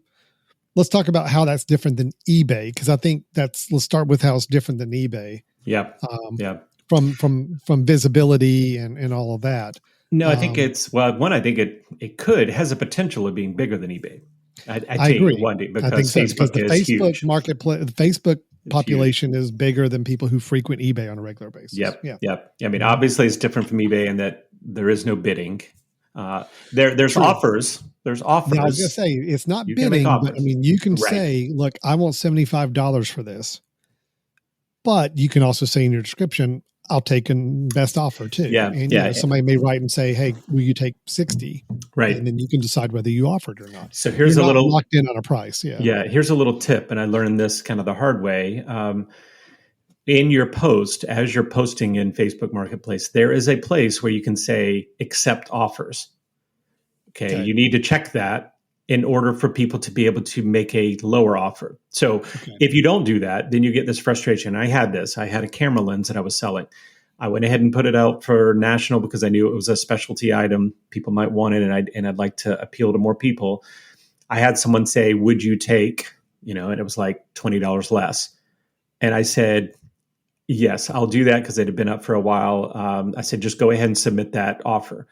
[SPEAKER 2] let's talk about how that's different than eBay, because I think let's start with how it's different than eBay.
[SPEAKER 3] Yep.
[SPEAKER 2] From visibility and all of that.
[SPEAKER 3] No, I think I think it has a potential of being bigger than eBay. I
[SPEAKER 2] agree.
[SPEAKER 3] Because Facebook is huge.
[SPEAKER 2] Marketplace, the Facebook population is bigger than people who frequent eBay on a regular basis.
[SPEAKER 3] Yep. I mean, obviously it's different from eBay in that there is no bidding. There's offers. There's offers.
[SPEAKER 2] Now, I was going to say, it's not bidding, but I mean, you can say, look, I want $75 for this. But you can also say in your description, I'll take a best offer too. Somebody may write and say, hey, will you take 60?
[SPEAKER 3] Right.
[SPEAKER 2] And then you can decide whether you offered or not.
[SPEAKER 3] So here's
[SPEAKER 2] You're
[SPEAKER 3] a little
[SPEAKER 2] locked in on a price. Yeah.
[SPEAKER 3] Here's a little tip. And I learned this kind of the hard way. In your post, as you're posting in Facebook Marketplace, there is a place where you can say accept offers. Okay. You need to check that in order for people to be able to make a lower offer. So if you don't do that, then you get this frustration. I had a camera lens that I was selling. I went ahead and put it out for national because I knew it was a specialty item. People might want it, and I'd like to appeal to more people. I had someone say, would you take, and it was like $20 less. And I said, yes, I'll do that because it had been up for a while. I said, just go ahead and submit that offer.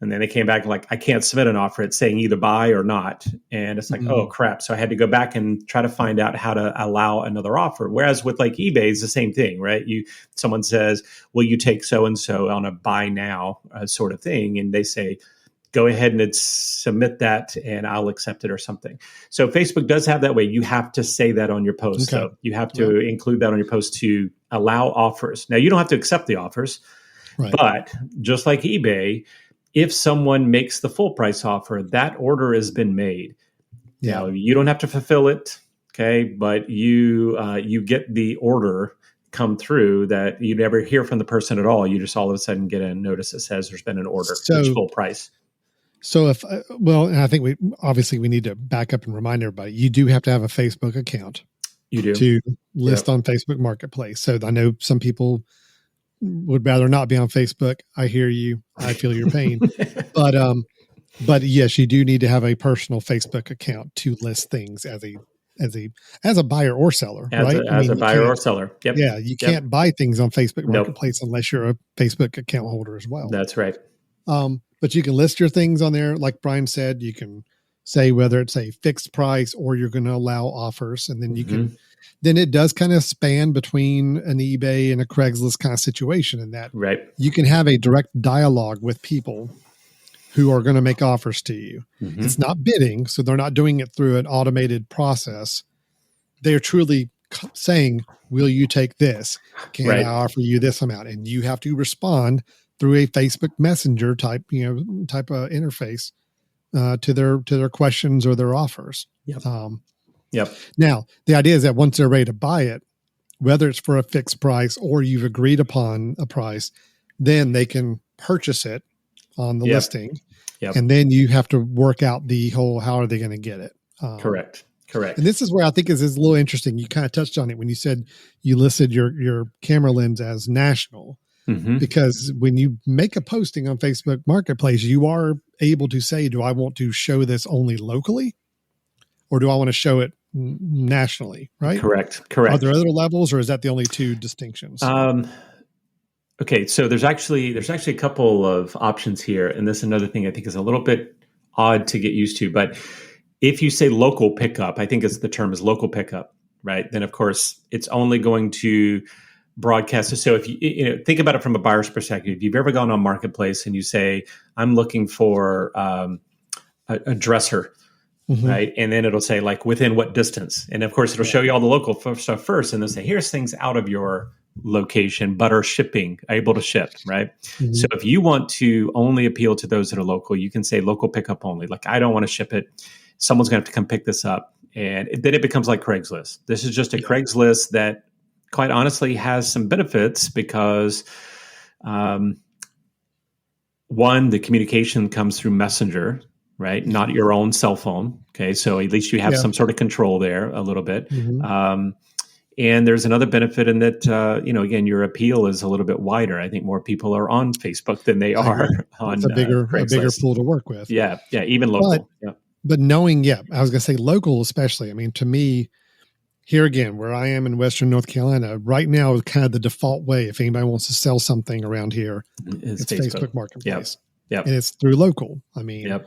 [SPEAKER 3] And then they came back like, I can't submit an offer. It's saying either buy or not. And it's like, oh, crap. So I had to go back and try to find out how to allow another offer. Whereas with like eBay, it's the same thing, right? Someone says, will you take so-and-so on a buy now sort of thing? And they say, go ahead and submit that and I'll accept it or something. So Facebook does have that way. You have to say that on your post. Okay. So you have to include that on your post to allow offers. Now, you don't have to accept the offers, but just like eBay, if someone makes the full price offer, that order has been made. Now, you don't have to fulfill it, okay? But you get the order come through that you never hear from the person at all. You just all of a sudden get a notice that says there's been an order, it's full price.
[SPEAKER 2] So and I think we need to back up and remind everybody, you do have to have a Facebook account.
[SPEAKER 3] You do.
[SPEAKER 2] To list on Facebook Marketplace. So I know some people would rather not be on Facebook. I hear you. I feel your pain. But yes, you do need to have a personal Facebook account to list things as a buyer or seller, right?
[SPEAKER 3] As a buyer or seller. Yep.
[SPEAKER 2] Yeah. You can't buy things on Facebook Marketplace unless you're a Facebook account holder as well.
[SPEAKER 3] That's right.
[SPEAKER 2] But you can list your things on there. Like Brian said, you can say whether it's a fixed price or you're going to allow offers. And then you can, then it does kind of span between an eBay and a Craigslist kind of situation in that
[SPEAKER 3] Right.
[SPEAKER 2] you can have a direct dialogue with people who are going to make offers to you. It's not bidding. So they're not doing it through an automated process. They're truly saying, will you take this? Can I offer you this amount? And you have to respond through a Facebook Messenger type of interface to their questions or their offers. Now, the idea is that once they're ready to buy it, whether it's for a fixed price or you've agreed upon a price, then they can purchase it on the listing. And then you have to work out the whole, how are they going to get it?
[SPEAKER 3] Correct.
[SPEAKER 2] And this is where I think is a little interesting. You kind of touched on it when you said you listed your camera lens as national, because when you make a posting on Facebook Marketplace, you are able to say, do I want to show this only locally or do I want to show it nationally? Right?
[SPEAKER 3] Correct.
[SPEAKER 2] Are there other levels or is that the only two distinctions?
[SPEAKER 3] Okay. So there's actually a couple of options here. And this is another thing I think is a little bit odd to get used to, but if you say local pickup, I think the term is local pickup, right? Then of course it's only going to broadcast. So if you think about it from a buyer's perspective, if you've ever gone on Marketplace and you say, I'm looking for a dresser, right? And then it'll say like within what distance? And of course it'll show you all the local stuff first. And they'll say, here's things out of your location, but are able to ship, right? So if you want to only appeal to those that are local, you can say local pickup only. Like, I don't want to ship it. Someone's going to have to come pick this up. And then it becomes like Craigslist. This is just a Craigslist that quite honestly has some benefits because one, the communication comes through Messenger, right? Not your own cell phone. Okay. So at least you have some sort of control there a little bit. And there's another benefit in that, again, your appeal is a little bit wider. I think more people are on Facebook than they are on
[SPEAKER 2] it's a bigger pool to work with.
[SPEAKER 3] Yeah. Even local.
[SPEAKER 2] But knowing, I was going to say local, especially. I mean, to me, here again, where I am in Western North Carolina, right now is kind of the default way. If anybody wants to sell something around here, it's Facebook Marketplace. And it's through local. I mean,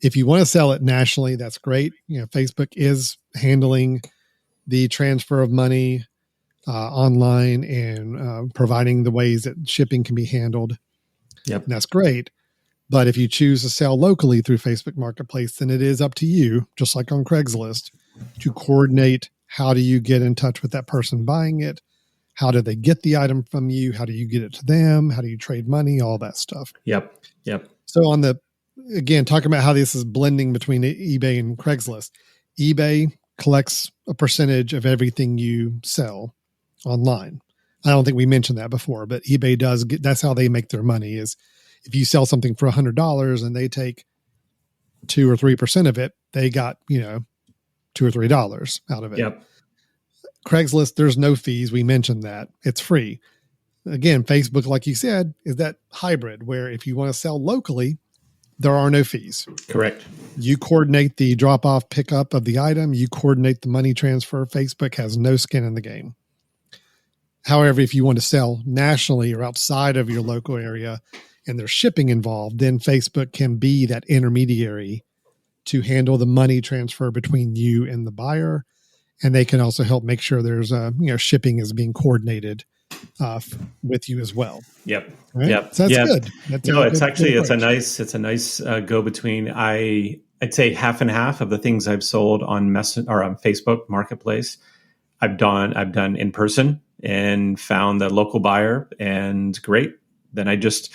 [SPEAKER 2] if you want to sell it nationally, that's great. Facebook is handling the transfer of money online and providing the ways that shipping can be handled. And that's great. But if you choose to sell locally through Facebook Marketplace, then it is up to you, just like on Craigslist, to coordinate how do you get in touch with that person buying it? How do they get the item from you? How do you get it to them? How do you trade money? All that stuff. So again, talking about how this is blending between eBay and Craigslist, eBay collects a percentage of everything you sell online. I don't think we mentioned that before, but eBay that's how they make their money is if you sell something for $100 and they take 2 or 3% of it, they got, $2 or $3 out of it. Craigslist, there's no fees. We mentioned that. It's free. Again, Facebook, like you said, is that hybrid where if you want to sell locally, there are no fees.
[SPEAKER 3] Correct.
[SPEAKER 2] You coordinate the drop-off pickup of the item. You coordinate the money transfer. Facebook has no skin in the game. However, if you want to sell nationally or outside of your local area and there's shipping involved, then Facebook can be that intermediary to handle the money transfer between you and the buyer. And they can also help make sure there's shipping is being coordinated with you as well. Right? So that's good.
[SPEAKER 3] It's a nice go between. I'd say half and half of the things I've sold on on Facebook Marketplace, I've done in person and found the local buyer and great. Then I just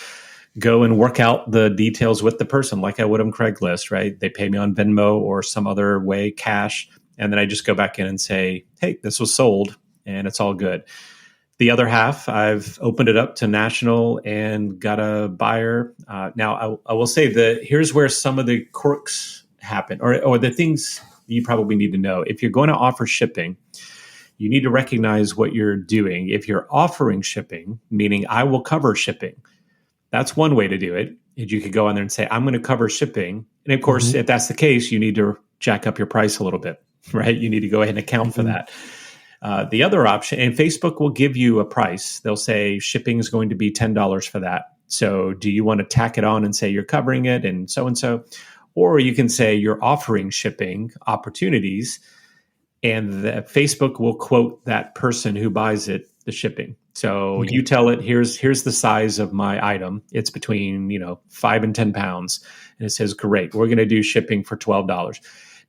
[SPEAKER 3] go and work out the details with the person like I would on Craigslist, right? They pay me on Venmo or some other way, cash. And then I just go back in and say, hey, this was sold and it's all good. The other half, I've opened it up to national and got a buyer. Now, I will say that here's where some of the quirks happen or the things you probably need to know. If you're going to offer shipping, you need to recognize what you're doing. If you're offering shipping, meaning I will cover shipping, that's one way to do it. You could go on there and say, I'm going to cover shipping. And of course, if that's the case, you need to jack up your price a little bit, right? You need to go ahead and account for that. The other option, and Facebook will give you a price. They'll say shipping is going to be $10 for that. So do you want to tack it on and say you're covering it and so? Or you can say you're offering shipping opportunities, and that Facebook will quote that person who buys it the shipping. So you tell it, here's the size of my item. It's between 5 and 10 pounds, and it says, great, we're going to do shipping for $12.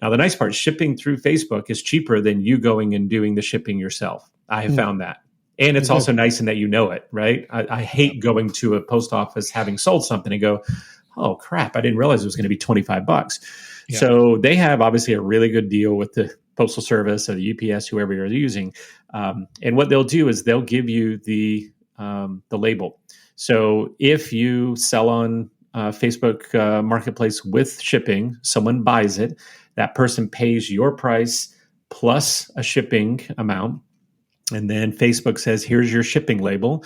[SPEAKER 3] Now the nice part, shipping through Facebook is cheaper than you going and doing the shipping yourself. I have found that. And it's also nice in that you know it, right? I hate going to a post office having sold something and go, oh crap, I didn't realize it was going to be $25. Yeah. So they have obviously a really good deal with the Postal Service or the UPS, whoever you're using. And what they'll do is they'll give you the label. So if you sell on Facebook Marketplace with shipping, someone buys it, that person pays your price plus a shipping amount. And then Facebook says, here's your shipping label.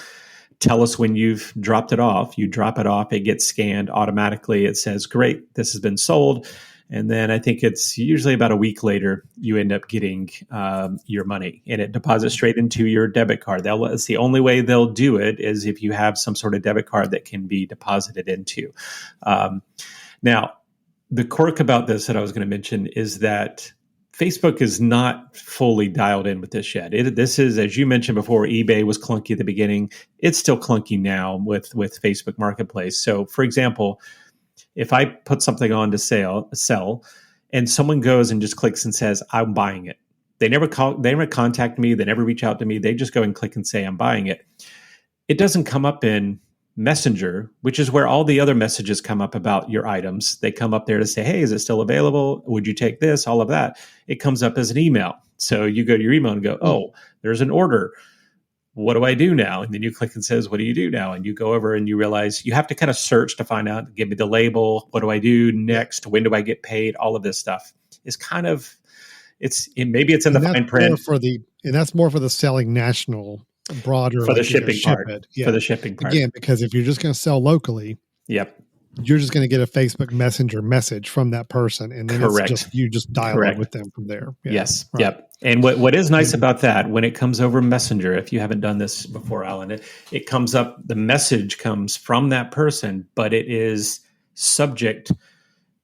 [SPEAKER 3] Tell us when you've dropped it off. You drop it off, it gets scanned automatically. It says, great, this has been sold. And then I think it's usually about a week later, you end up getting your money, and it deposits straight into your debit card. It's the only way they'll do it is if you have some sort of debit card that can be deposited into. Now, the quirk about this that I was going to mention is that Facebook is not fully dialed in with this yet. This is, as you mentioned before, eBay was clunky at the beginning. It's still clunky now with Facebook Marketplace. So, for example, if I put something on to sell, and someone goes and just clicks and says, I'm buying it. They never contact me. They never reach out to me. They just go and click and say, I'm buying it. It doesn't come up in Messenger, which is where all the other messages come up about your items. They come up there to say, hey, is it still available? Would you take this? All of that. It comes up as an email. So you go to your email and go, oh, there's an order. What do I do now? And then you click and says, what do you do now? And you go over and you realize you have to kind of search to find out, give me the label. What do I do next? When do I get paid? All of this stuff is kind of, maybe it's in the fine print.
[SPEAKER 2] And that's more for the selling national, broader.
[SPEAKER 3] For the shipping part.
[SPEAKER 2] Yeah.
[SPEAKER 3] For the shipping part.
[SPEAKER 2] Again, because if you're just going to sell locally,
[SPEAKER 3] yep,
[SPEAKER 2] you're just going to get a Facebook Messenger message from that person, and then you just dialogue with them from there. Yeah.
[SPEAKER 3] Yes. Right. Yep. And what is nice about that, when it comes over Messenger, if you haven't done this before, Alan, it comes up, the message comes from that person, but it is subject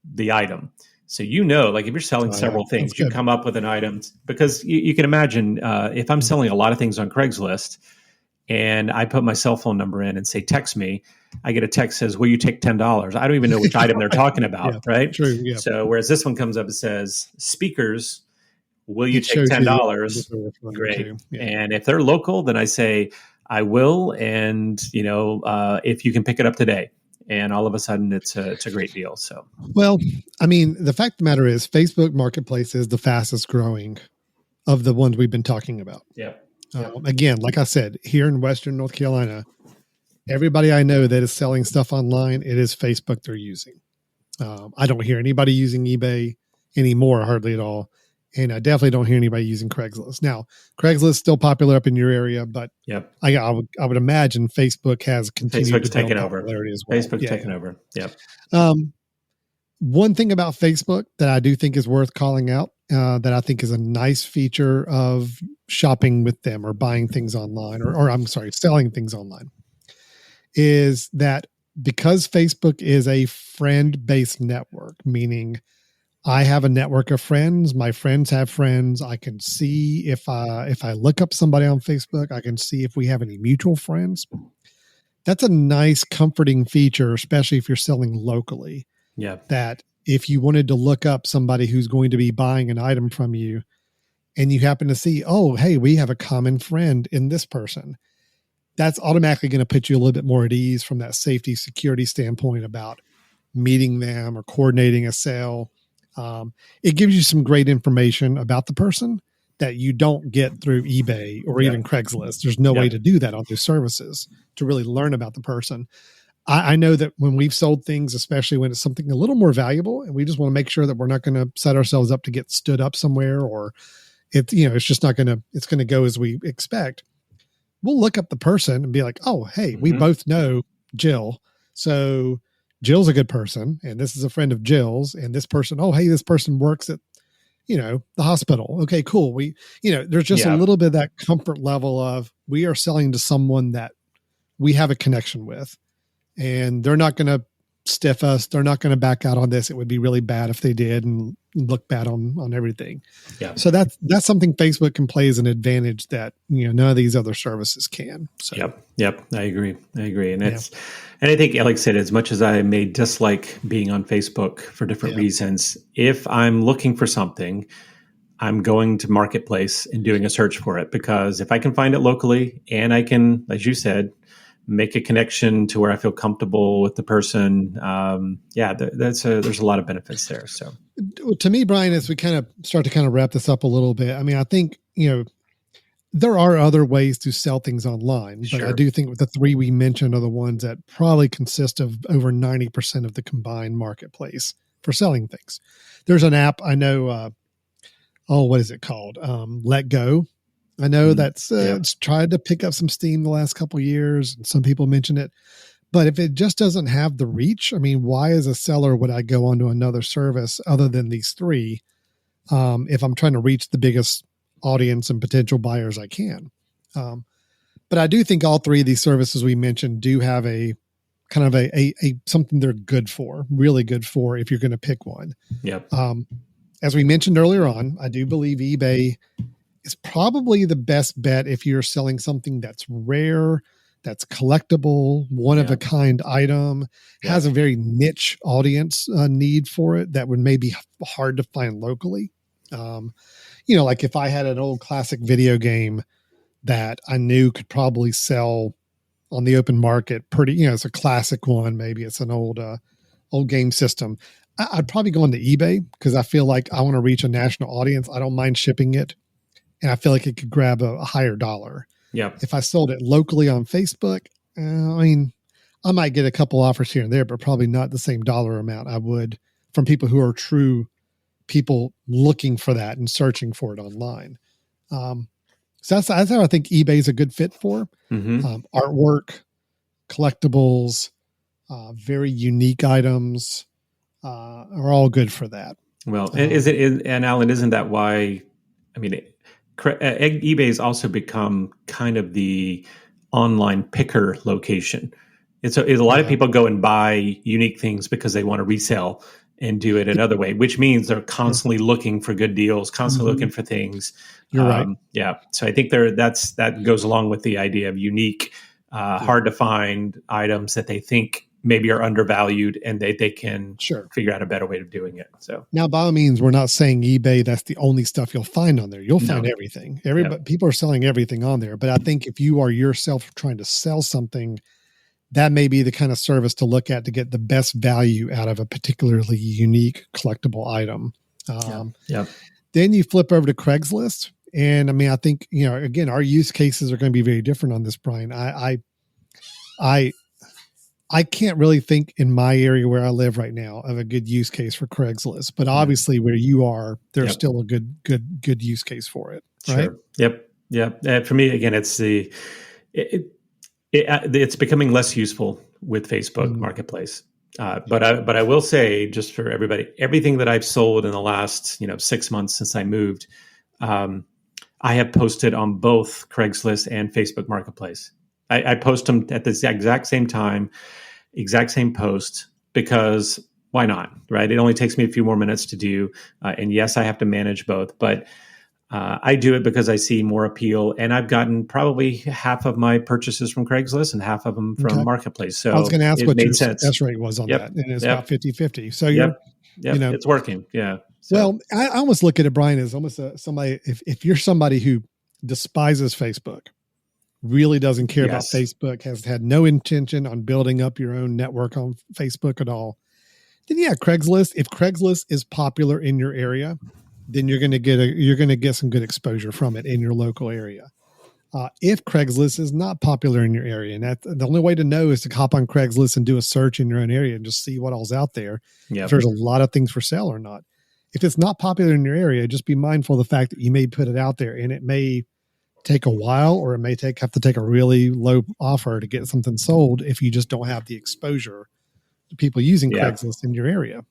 [SPEAKER 3] the item. So like if you're selling several things, you come up with an item, because you can imagine if I'm selling a lot of things on Craigslist and I put my cell phone number in and say, text me, I get a text says, will you take $10? I don't even know which item they're talking about, right?
[SPEAKER 2] True, yeah.
[SPEAKER 3] So whereas this one comes up, it says speakers, will you take $10? Great. Yeah. And if they're local, then I say, I will. And, if you can pick it up today. And all of a sudden, it's a great deal. So,
[SPEAKER 2] well, I mean, the fact of the matter is, Facebook Marketplace is the fastest growing of the ones we've been talking about.
[SPEAKER 3] Yeah.
[SPEAKER 2] Again, like I said, here in Western North Carolina, everybody I know that is selling stuff online, it is Facebook they're using. I don't hear anybody using eBay anymore, hardly at all. And I definitely don't hear anybody using Craigslist. Now, Craigslist is still popular up in your area, but
[SPEAKER 3] yep.
[SPEAKER 2] I would imagine Facebook has continued to
[SPEAKER 3] taken
[SPEAKER 2] build
[SPEAKER 3] over.
[SPEAKER 2] Popularity as well.
[SPEAKER 3] Facebook's taken over. Yep.
[SPEAKER 2] One thing about Facebook that I do think is worth calling out, that I think is a nice feature of shopping with them or buying things online, or I'm sorry, selling things online, is that because Facebook is a friend-based network, meaning I have a network of friends. My friends have friends. I can see if I look up somebody on Facebook, I can see if we have any mutual friends. That's a nice, comforting feature, especially if you're selling locally.
[SPEAKER 3] Yeah.
[SPEAKER 2] That if you wanted to look up somebody who's going to be buying an item from you, and you happen to see, oh, hey, we have a common friend in this person, that's automatically going to put you a little bit more at ease from that safety, security standpoint about meeting them or coordinating a sale. It gives you some great information about the person that you don't get through eBay or even Craigslist. There's no way to do that on those services to really learn about the person. I know that when we've sold things, especially when it's something a little more valuable, and we just want to make sure that we're not going to set ourselves up to get stood up somewhere, or it's just not going to, it's going to go as we expect. We'll look up the person and be like, oh, hey, we both know Jill. So Jill's a good person, and this is a friend of Jill's, and this person, oh, hey, this person works at, the hospital. Okay, cool. There's just a little bit of that comfort level of we are selling to someone that we have a connection with. and they're not going to stiff us. They're not going to back out on this. It would be really bad if they did and look bad on everything.
[SPEAKER 3] Yeah.
[SPEAKER 2] So that's something Facebook can play as an advantage that, none of these other services can. So
[SPEAKER 3] Yep. I agree. And and I think, like I said, as much as I may dislike being on Facebook for different reasons, if I'm looking for something, I'm going to Marketplace and doing a search for it, because if I can find it locally and I can, as you said, make a connection to where I feel comfortable with the person, there's a lot of benefits there. So,
[SPEAKER 2] to me, Brian, as we kind of start to wrap this up a little bit, I mean, I think there are other ways to sell things online, but I do think with the three we mentioned are the ones that probably consist of over 90% of the combined marketplace for selling things. There's an app I know. What is it called? Let Go. I know it's tried to pick up some steam the last couple of years, and some people mention it. But if it just doesn't have the reach, I mean, why as a seller would I go onto another service other than these three if I'm trying to reach the biggest audience and potential buyers I can? But I do think all three of these services we mentioned do have a kind of a something they're good for, really good for if you're going to pick one.
[SPEAKER 3] Yep.
[SPEAKER 2] As we mentioned earlier on, I do believe eBay is probably the best bet if you're selling something that's rare, that's collectible, one of a kind item, has a very niche audience need for it that would maybe hard to find locally. Like if I had an old classic video game that I knew could probably sell on the open market pretty, it's a classic one. Maybe it's an old game system. I'd probably go into eBay because I feel like I want to reach a national audience. I don't mind shipping it, and I feel like it could grab a higher dollar.
[SPEAKER 3] Yeah.
[SPEAKER 2] If I sold it locally on Facebook, I might get a couple offers here and there, but probably not the same dollar amount I would from people who are true people looking for that and searching for it online. So that's how I think eBay is a good fit for. Artwork, collectibles, very unique items are all good for that.
[SPEAKER 3] Well, and Alan, isn't that why? I mean, eBay has also become kind of the online picker location. It's a lot of people go and buy unique things because they want to resell and do it another way, which means they're constantly looking for good deals, constantly looking for things.
[SPEAKER 2] You're right.
[SPEAKER 3] Yeah. So I think that goes along with the idea of unique, hard to find items that they think maybe are undervalued, and they can figure out a better way of doing it. So
[SPEAKER 2] now, by all means, we're not saying eBay, that's the only stuff you'll find on there. You'll find everything. People are selling everything on there. But I think if you are yourself trying to sell something, that may be the kind of service to look at to get the best value out of a particularly unique collectible item. Then you flip over to Craigslist. And I mean, I think, again, our use cases are going to be very different on this, Brian. I can't really think in my area where I live right now of a good use case for Craigslist, but obviously where you are, there's still a good use case for it. Right?
[SPEAKER 3] Sure. Yep. For me, again, it's becoming less useful with Facebook Marketplace. But I will say, just for everybody, everything that I've sold in the last 6 months since I moved, I have posted on both Craigslist and Facebook Marketplace. I post them at the exact same time, exact same post, because why not, right? It only takes me a few more minutes to do. And yes, I have to manage both, but I do it because I see more appeal. And I've gotten probably half of my purchases from Craigslist and half of them from Marketplace. So
[SPEAKER 2] I was going to ask what your
[SPEAKER 3] sense.
[SPEAKER 2] success rate was on that. And it's about 50-50. So
[SPEAKER 3] it's working. Yeah. So.
[SPEAKER 2] Well, I almost look at it, Brian, as almost somebody, if you're somebody who despises Facebook, really doesn't care about Facebook, has had no intention on building up your own network on Facebook at all, then Craigslist. If Craigslist is popular in your area, then you're going to get some good exposure from it in your local area. If Craigslist is not popular in your area, and the only way to know is to hop on Craigslist and do a search in your own area and just see what all's out there. If there's a lot of things for sale or not. If it's not popular in your area, just be mindful of the fact that you may put it out there and it may take a while, or it may have to take a really low offer to get something sold if you just don't have the exposure to people using Craigslist in your area.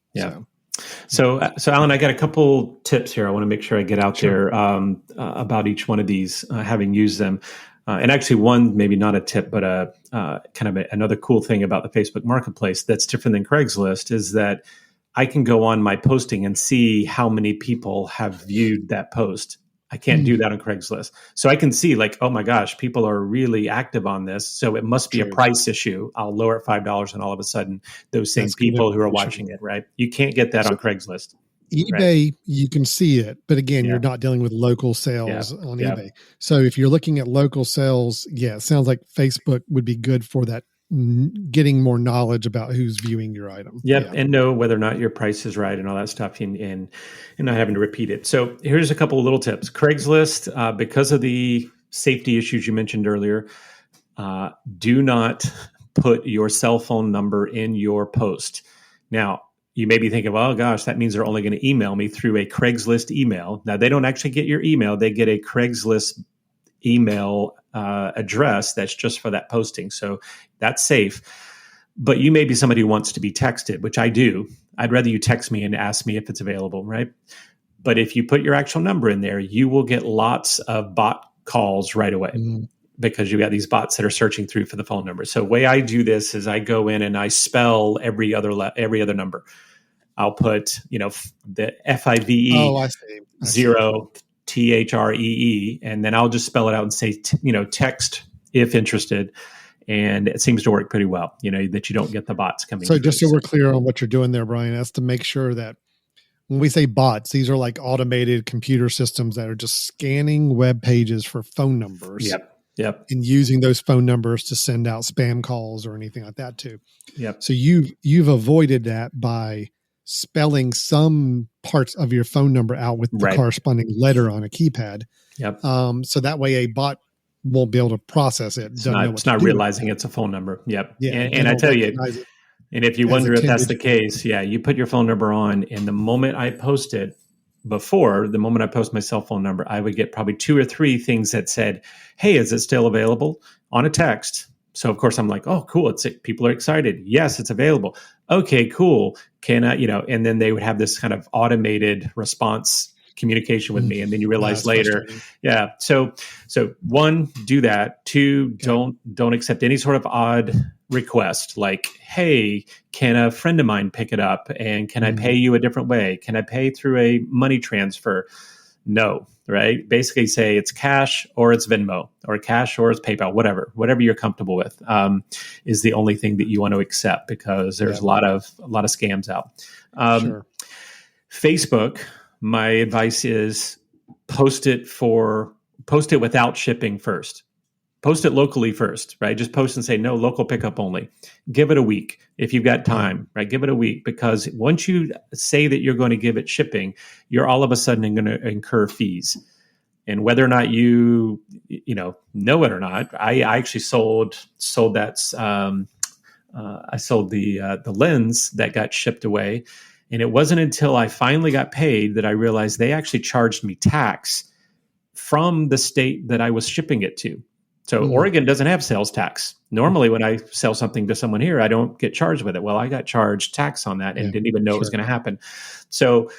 [SPEAKER 3] So Alan, I got a couple tips here. I want to make sure I get out there about each one of these, having used them. And actually, one maybe not a tip, but another cool thing about the Facebook Marketplace that's different than Craigslist is that I can go on my posting and see how many people have viewed that post. I can't do that on Craigslist. So I can see like, oh my gosh, people are really active on this. So it must be a price issue. I'll lower it $5 and all of a sudden those same people who are watching it, right? You can't get that on Craigslist.
[SPEAKER 2] eBay, right? You can see it. But again, you're
[SPEAKER 3] Yeah.
[SPEAKER 2] not dealing with local sales on
[SPEAKER 3] Yeah.
[SPEAKER 2] eBay. So if you're looking at local sales, yeah, it sounds like Facebook would be good for that, getting more knowledge about who's viewing your item.
[SPEAKER 3] Yep.
[SPEAKER 2] Yeah.
[SPEAKER 3] And know whether or not your price is right and all that stuff and not having to repeat it. So here's a couple of little tips. Craigslist, because of the safety issues you mentioned earlier, do not put your cell phone number in your post. Now, you may be thinking, well, gosh, that means they're only going to email me through a Craigslist email. Now, they don't actually get your email. They get a Craigslist email address that's just for that posting. So that's safe. But you may be somebody who wants to be texted, which I do. I'd rather you text me and ask me if it's available, right? But if you put your actual number in there, you will get lots of bot calls right away because you got these bots that are searching through for the phone number. So the way I do this is I go in and I spell every other number. I'll put, the FIVE
[SPEAKER 2] I see.
[SPEAKER 3] 0 THREE, and then I'll just spell it out and say, text if interested. And it seems to work pretty well, that you don't get the bots coming.
[SPEAKER 2] So just so we're clear on what you're doing there, Brian, that's to make sure that when we say bots, these are like automated computer systems that are just scanning web pages for phone numbers.
[SPEAKER 3] Yep.
[SPEAKER 2] And using those phone numbers to send out spam calls or anything like that too.
[SPEAKER 3] Yep.
[SPEAKER 2] So you've avoided that by spelling some parts of your phone number out with the corresponding letter on a keypad.
[SPEAKER 3] Yep.
[SPEAKER 2] So that way a bot won't be able to process it.
[SPEAKER 3] It's not realizing it's a phone number. Yep.
[SPEAKER 2] Yeah.
[SPEAKER 3] And I tell you, and if you wonder if that's the case, you put your phone number on, and the moment I post it, the moment I post my cell phone number, I would get probably 2 or 3 things that said, hey, is it still available, on a text. So of course I'm like, oh, cool. People are excited. Yes, it's available. Okay, cool. Can I, and then they would have this kind of automated response communication with me. And then you realize later, So 1, do that. 2, don't accept any sort of odd request like, hey, can a friend of mine pick it up? And can I pay you a different way? Can I pay through a money transfer? No, right? Basically say it's cash or it's Venmo, or cash or it's PayPal, whatever you're comfortable with, is the only thing that you want to accept, because there's a lot of scams out. Facebook, my advice is post it without shipping first. Post it locally first, right? Just post and say, no, local pickup only. Give it a week if you've got time, right? Give it a week, because once you say that you're going to give it shipping, you're all of a sudden going to incur fees. And whether or not you know it or not, I actually sold that. I sold the lens that got shipped away. And it wasn't until I finally got paid that I realized they actually charged me tax from the state that I was shipping it to. So Oregon doesn't have sales tax. Normally, when I sell something to someone here, I don't get charged with it. Well, I got charged tax on that and didn't even know it was going to happen. So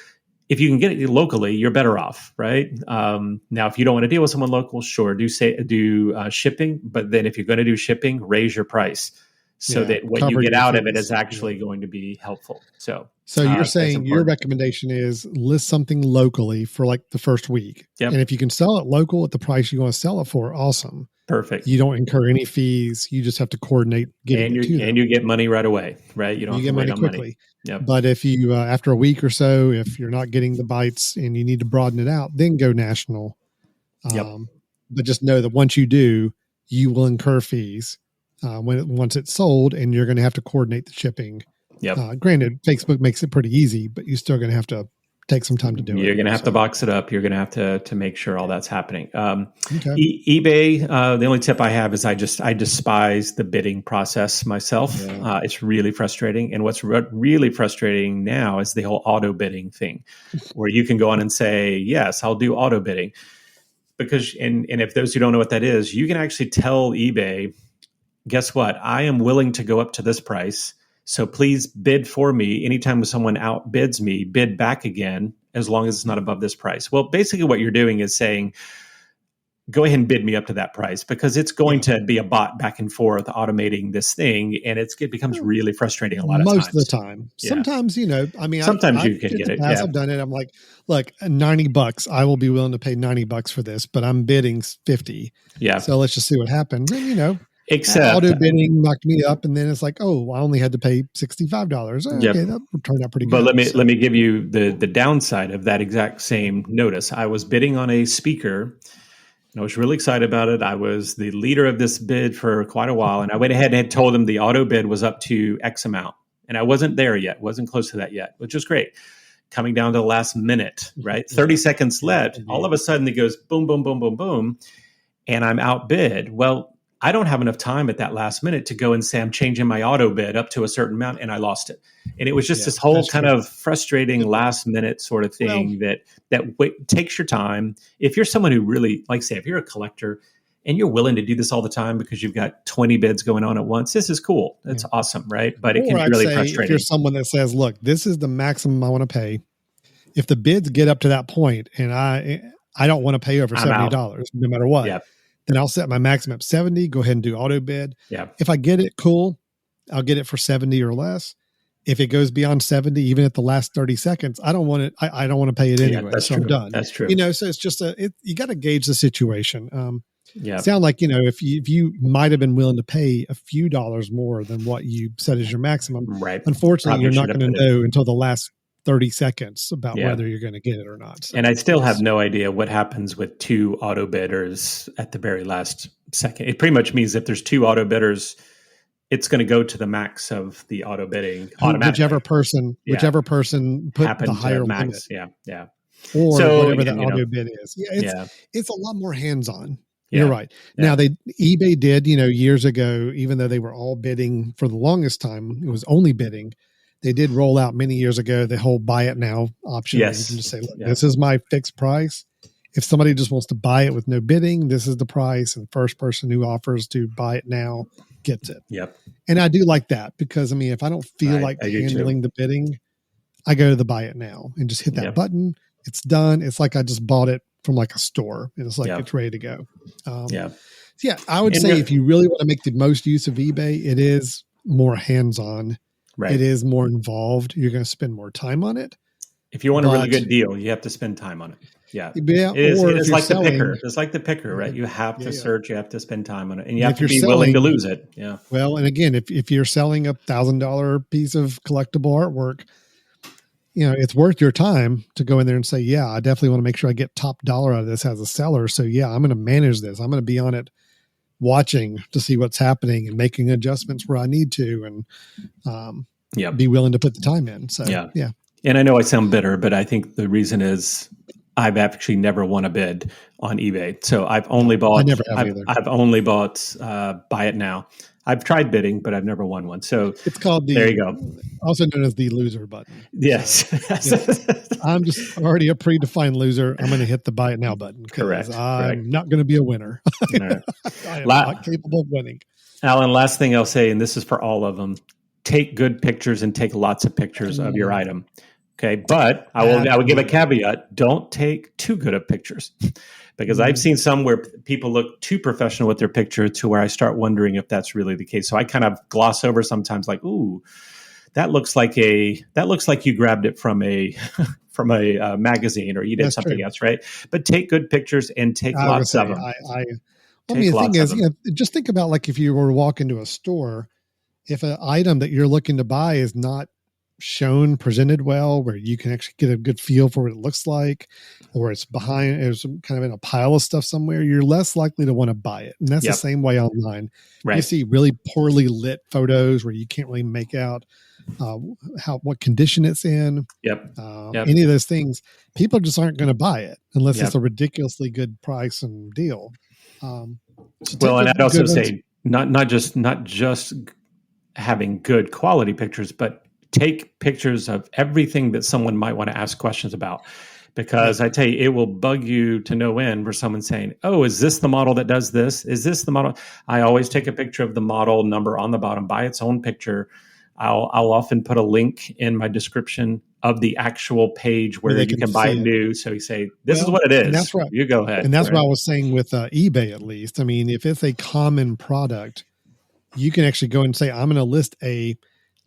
[SPEAKER 3] if you can get it locally, you're better off, right? Now, if you don't want to deal with someone local, sure, do shipping. But then if you're going to do shipping, raise your price so that what you get out of it is actually going to be helpful. So
[SPEAKER 2] you're saying your recommendation is list something locally for like the first week.
[SPEAKER 3] Yep.
[SPEAKER 2] And if you can sell it local at the price you want to sell it for, awesome.
[SPEAKER 3] Perfect.
[SPEAKER 2] You don't incur any fees. You just have to coordinate getting it to them.
[SPEAKER 3] And you get money right away, right? You don't have to wait on money.
[SPEAKER 2] Yep. But if you, after a week or so, if you're not getting the bites and you need to broaden it out, then go national. But just know that once you do, you will incur fees once it's sold, and you're going to have to coordinate the shipping.
[SPEAKER 3] Yep.
[SPEAKER 2] Granted, Facebook makes it pretty easy, but you're still going to have to take some time to do it.
[SPEAKER 3] You're going to have to box it up. You're going to have to make sure all that's happening. eBay, the only tip I have is I despise the bidding process myself. It's really frustrating. And what's really frustrating now is the whole auto bidding thing, where you can go on and say, yes, I'll do auto bidding. Because, and if those who don't know what that is, you can actually tell eBay, guess what? I am willing to go up to this price. So please bid for me. Anytime someone outbids me, bid back again, as long as it's not above this price. Well, basically what you're doing is saying, go ahead and bid me up to that price, because it's going to be a bot back and forth automating this thing, and it becomes really frustrating a lot of
[SPEAKER 2] most
[SPEAKER 3] times.
[SPEAKER 2] of the time.
[SPEAKER 3] Yeah.
[SPEAKER 2] Sometimes, I mean,
[SPEAKER 3] Sometimes you can get it. Yeah.
[SPEAKER 2] I've done it. I'm like, look, $90. I will be willing to pay $90 for this, but I'm bidding 50.
[SPEAKER 3] Yeah.
[SPEAKER 2] So let's just see what happens. And
[SPEAKER 3] Except
[SPEAKER 2] auto bidding knocked me up, and then it's like, oh, I only had to pay $65. Okay,
[SPEAKER 3] Yep.
[SPEAKER 2] that turned out pretty
[SPEAKER 3] But
[SPEAKER 2] good.
[SPEAKER 3] let me give you the downside of that exact same notice. I was bidding on a speaker, and I was really excited about it. I was the leader of this bid for quite a while, and I went ahead and had told them the auto bid was up to X amount, and I wasn't there yet, wasn't close to that yet, which was great. Coming down to the last minute, right? 30 seconds left. All of a sudden, it goes boom, boom, boom, boom, boom, and I'm outbid. Well, I don't have enough time at that last minute to go and say I'm changing my auto bid up to a certain amount, and I lost it. And it was just this whole kind of frustrating last minute sort of thing that takes your time. If you're someone who really, like say, if you're a collector and you're willing to do this all the time because you've got 20 bids going on at once, this is cool. That's awesome, right? But it can be really frustrating.
[SPEAKER 2] If you're someone that says, look, this is the maximum I want to pay. If the bids get up to that point and I don't want to pay over $70 no matter what.
[SPEAKER 3] Yeah.
[SPEAKER 2] Then I'll set my maximum at 70, go ahead and do auto bid.
[SPEAKER 3] Yeah.
[SPEAKER 2] If I get it, cool. I'll get it for 70 or less. If it goes beyond 70, even at the last 30 seconds, I don't want it. I don't want to pay it anyway.
[SPEAKER 3] That's
[SPEAKER 2] so
[SPEAKER 3] true.
[SPEAKER 2] I'm done.
[SPEAKER 3] That's true.
[SPEAKER 2] So it's just you got to gauge the situation.
[SPEAKER 3] Yeah.
[SPEAKER 2] Sound like, if you might have been willing to pay a few dollars more than what you set as your maximum.
[SPEAKER 3] Right.
[SPEAKER 2] Unfortunately, you're not going to know until the last 30 seconds about whether you're going to get it or not. So,
[SPEAKER 3] and I still have no idea what happens with two auto bidders at the very last second. It pretty much means if there's two auto bidders, it's going to go to the max of the auto bidding automatically.
[SPEAKER 2] Whichever person put the higher
[SPEAKER 3] max.
[SPEAKER 2] limit.
[SPEAKER 3] Yeah.
[SPEAKER 2] Or whatever the auto bid is. It's a lot more hands-on. You're right.
[SPEAKER 3] Yeah.
[SPEAKER 2] Now eBay did, years ago, even though they were all bidding for the longest time, it was only bidding. They did roll out many years ago the whole buy it now option.
[SPEAKER 3] Yes.
[SPEAKER 2] You can just say, look, this is my fixed price. If somebody just wants to buy it with no bidding, this is the price. And first person who offers to buy it now gets it.
[SPEAKER 3] Yep.
[SPEAKER 2] And I do like that because, if I don't feel like handling the bidding, I go to the buy it now and just hit that button. It's done. It's like I just bought it from like a store and it's like it's ready to go. I would say if you really want to make the most use of eBay, it is more hands-on. Right. It is more involved. You're going to spend more time on it.
[SPEAKER 3] If you want a really good deal, you have to spend time on it. Yeah. It's like the picker. It's like the picker, right? You have to search, you have to spend time on it, and you have to be willing to lose it. Yeah.
[SPEAKER 2] Well, and again, if you're selling a $1,000 piece of collectible artwork, it's worth your time to go in there and say, yeah, I definitely want to make sure I get top dollar out of this as a seller. So yeah, I'm going to manage this. I'm going to be on it watching to see what's happening and making adjustments where I need to and be willing to put the time in. So yeah.
[SPEAKER 3] And I know I sound bitter, but I think the reason is I've actually never won a bid on eBay. So I've only bought,
[SPEAKER 2] I never have either.
[SPEAKER 3] I've only bought buy it now. I've tried bidding, but I've never won one. So
[SPEAKER 2] it's called
[SPEAKER 3] there you go.
[SPEAKER 2] Also known as the loser button.
[SPEAKER 3] Yes.
[SPEAKER 2] I'm just already a predefined loser. I'm going to hit the buy it now button.
[SPEAKER 3] Correct.
[SPEAKER 2] I'm not going to be a winner.
[SPEAKER 3] Right.
[SPEAKER 2] I am not capable of winning.
[SPEAKER 3] Alan, last thing I'll say, and this is for all of them, take good pictures and take lots of pictures of your item. Okay. But I would give a caveat. Don't take too good of pictures. Because I've seen some where people look too professional with their picture to where I start wondering if that's really the case. So I kind of gloss over sometimes like, ooh, that looks like you grabbed it from a magazine or you did something else, right? But take good pictures and take lots of them.
[SPEAKER 2] The thing is, just think about like if you were to walk into a store, if an item that you're looking to buy is not shown, presented well, where you can actually get a good feel for what it looks like, or it's kind of in a pile of stuff somewhere, you're less likely to want to buy it. And that's the same way online. Right. You see really poorly lit photos where you can't really make out what condition it's in. Any of those things, people just aren't going to buy it unless it's a ridiculously good price and deal.
[SPEAKER 3] And I'd also say not just having good quality pictures, but take pictures of everything that someone might want to ask questions about. Because I tell you, it will bug you to no end for someone saying, oh, is this the model that does this? Is this the model? I always take a picture of the model number on the bottom by its own picture. I'll often put a link in my description of the actual page where
[SPEAKER 2] Where they
[SPEAKER 3] you
[SPEAKER 2] can
[SPEAKER 3] can buy
[SPEAKER 2] see
[SPEAKER 3] it
[SPEAKER 2] it.
[SPEAKER 3] new. So you say, this is
[SPEAKER 2] Well,
[SPEAKER 3] what it
[SPEAKER 2] and
[SPEAKER 3] is.
[SPEAKER 2] that's right.
[SPEAKER 3] You go ahead.
[SPEAKER 2] And that's
[SPEAKER 3] right?
[SPEAKER 2] what I was saying with eBay, at least. I mean, if it's a common product, you can actually go and say, I'm going to list a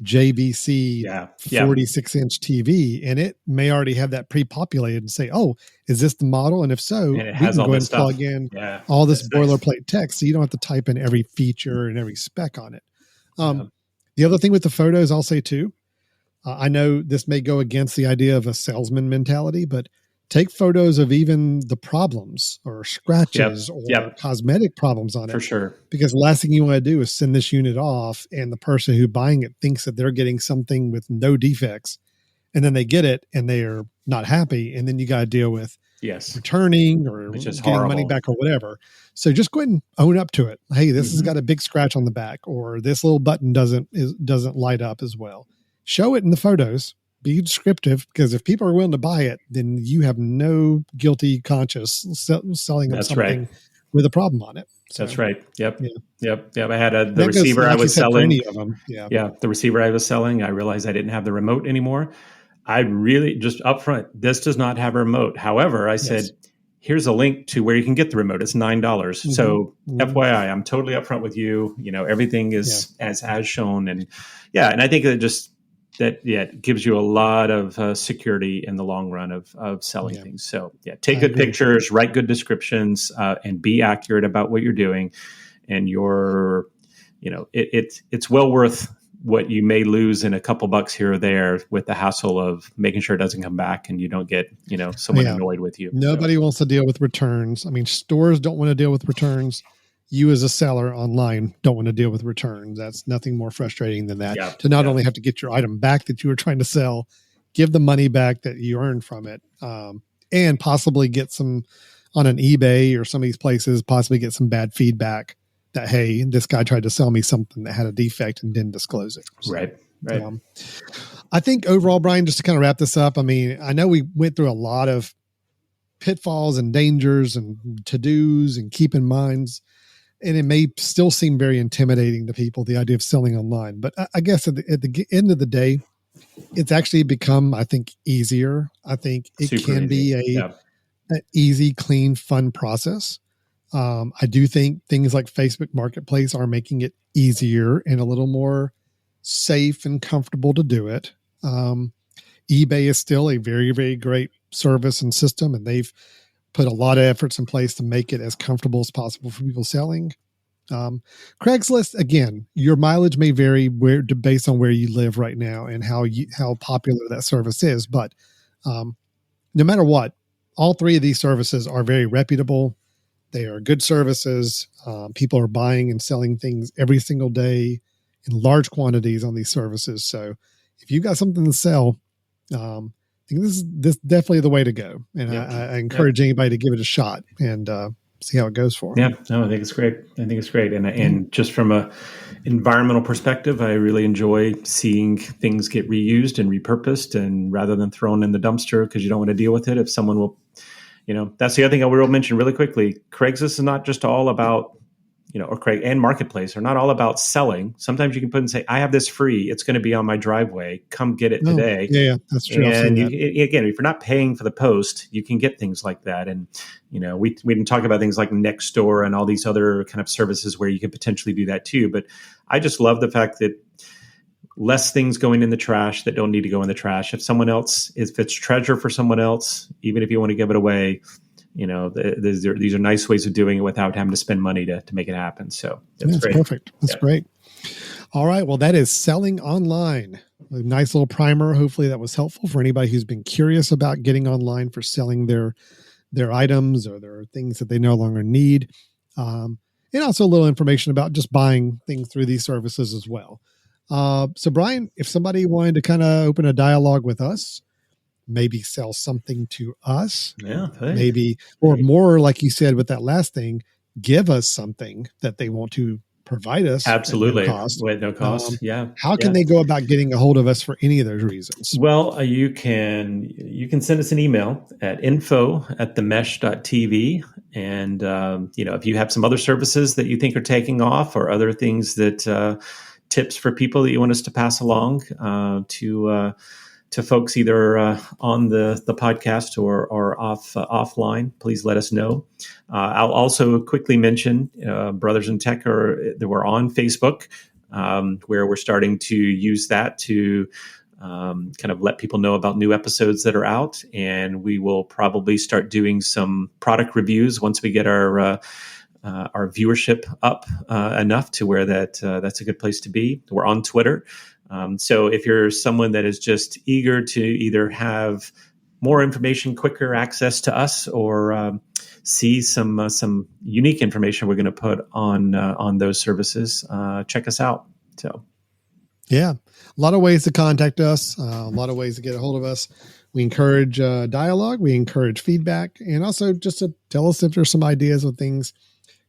[SPEAKER 2] JVC
[SPEAKER 3] Yeah.
[SPEAKER 2] 46-inch TV, and it may already have that pre-populated and say, oh, is this the model? And if so,
[SPEAKER 3] And it
[SPEAKER 2] we
[SPEAKER 3] has
[SPEAKER 2] can
[SPEAKER 3] all
[SPEAKER 2] go ahead
[SPEAKER 3] this
[SPEAKER 2] and plug
[SPEAKER 3] stuff.
[SPEAKER 2] in
[SPEAKER 3] Yeah.
[SPEAKER 2] all this
[SPEAKER 3] That's nice.
[SPEAKER 2] boilerplate text, so you don't have to type in every feature and every spec on it.
[SPEAKER 3] Yeah.
[SPEAKER 2] The other thing with the photos, I'll say too, I know this may go against the idea of a salesman mentality, but take photos of even the problems or scratches or cosmetic problems on it.
[SPEAKER 3] For sure.
[SPEAKER 2] Because the last thing you want to do is send this unit off and the person who buying it thinks that they're getting something with no defects, and then they get it and they are not happy. And then you got to deal with returning or getting money back or whatever. So just go ahead and own up to it. Hey, this has got a big scratch on the back, or this little button doesn't light up as well. Show it in the photos. Be descriptive, because if people are willing to buy it, then you have no guilty conscience selling them something with a problem on it. So,
[SPEAKER 3] that's right. Yep.
[SPEAKER 2] Yeah.
[SPEAKER 3] Yep. I had the receiver I was selling. The receiver I was selling, I realized I didn't have the remote anymore. I really just upfront, this does not have a remote. However, I said, here's a link to where you can get the remote. It's $9. So FYI, I'm totally upfront with you. Everything is as shown. And and I think it gives you a lot of security in the long run of selling things. So take good pictures, write good descriptions, and be accurate about what you're doing. And it's well worth what you may lose in a couple bucks here or there with the hassle of making sure it doesn't come back and you don't get, someone annoyed with you.
[SPEAKER 2] Nobody wants to deal with returns. I mean, stores don't want to deal with returns. You as a seller online don't want to deal with returns. That's nothing more frustrating than that. To not only have to get your item back that you were trying to sell, give the money back that you earned from it, and possibly get some on an eBay or some of these places, possibly get some bad feedback that, hey, this guy tried to sell me something that had a defect and didn't disclose it. So,
[SPEAKER 3] right.
[SPEAKER 2] I think overall, Brian, just to kind of wrap this up, I mean, I know we went through a lot of pitfalls and dangers and to-dos and keep in minds, and it may still seem very intimidating to people, the idea of selling online. But I guess at the end of the day, it's actually become, I think, easier. I think it can be an easy, clean, fun process. I do think things like Facebook Marketplace are making it easier and a little more safe and comfortable to do it. eBay is still a very, very great service and system, and they've put a lot of efforts in place to make it as comfortable as possible for people selling. Craigslist, again, your mileage may vary based on where you live right now and how popular that service is. But no matter what, all three of these services are very reputable. They are good services. People are buying and selling things every single day in large quantities on these services. So if you've got something to sell, I think this is definitely the way to go. And I encourage anybody to give it a shot and see how it goes for them.
[SPEAKER 3] Yeah, no, I think it's great. And just from a environmental perspective, I really enjoy seeing things get reused and repurposed, and rather than thrown in the dumpster because you don't want to deal with it. If someone will, that's the other thing I will mention really quickly. Craigslist is not just all about, or Craig and Marketplace are not all about selling. Sometimes you can put and say, I have this free. It's going to be on my driveway. Come get it today.
[SPEAKER 2] Yeah, that's true.
[SPEAKER 3] And again, if you're not paying for the post, you can get things like that. And, we didn't talk about things like Nextdoor and all these other kind of services where you could potentially do that too. But I just love the fact that less things going in the trash that don't need to go in the trash. If it's treasure for someone else, even if you want to give it away, these are nice ways of doing it without having to spend money to make it happen. So that's great.
[SPEAKER 2] Perfect. That's great. All right. Well, that is selling online. A nice little primer. Hopefully that was helpful for anybody who's been curious about getting online for selling their items or their things that they no longer need. And also a little information about just buying things through these services as well. So Brian, if somebody wanted to kind of open a dialogue with us, maybe sell something to us, maybe, or more like you said with that last thing, give us something that they want to provide us.
[SPEAKER 3] Absolutely.
[SPEAKER 2] With
[SPEAKER 3] no cost.
[SPEAKER 2] How can they go about getting a hold of us for any of those reasons?
[SPEAKER 3] Well, you can send us an email at info@themesh.tv. And, if you have some other services that you think are taking off or other things that tips for people that you want us to pass along to folks either on the podcast or offline, please let us know. I'll also quickly mention Brothers in Tech we're on Facebook, where we're starting to use that to kind of let people know about new episodes that are out. And we will probably start doing some product reviews once we get our viewership up enough to where that's a good place to be. We're on Twitter. So if you're someone that is just eager to either have more information, quicker access to us, or see some unique information we're going to put on those services, check us out. So,
[SPEAKER 2] yeah, a lot of ways to contact us, a lot of ways to get a hold of us. We encourage dialogue, we encourage feedback, and also just to tell us if there's some ideas of things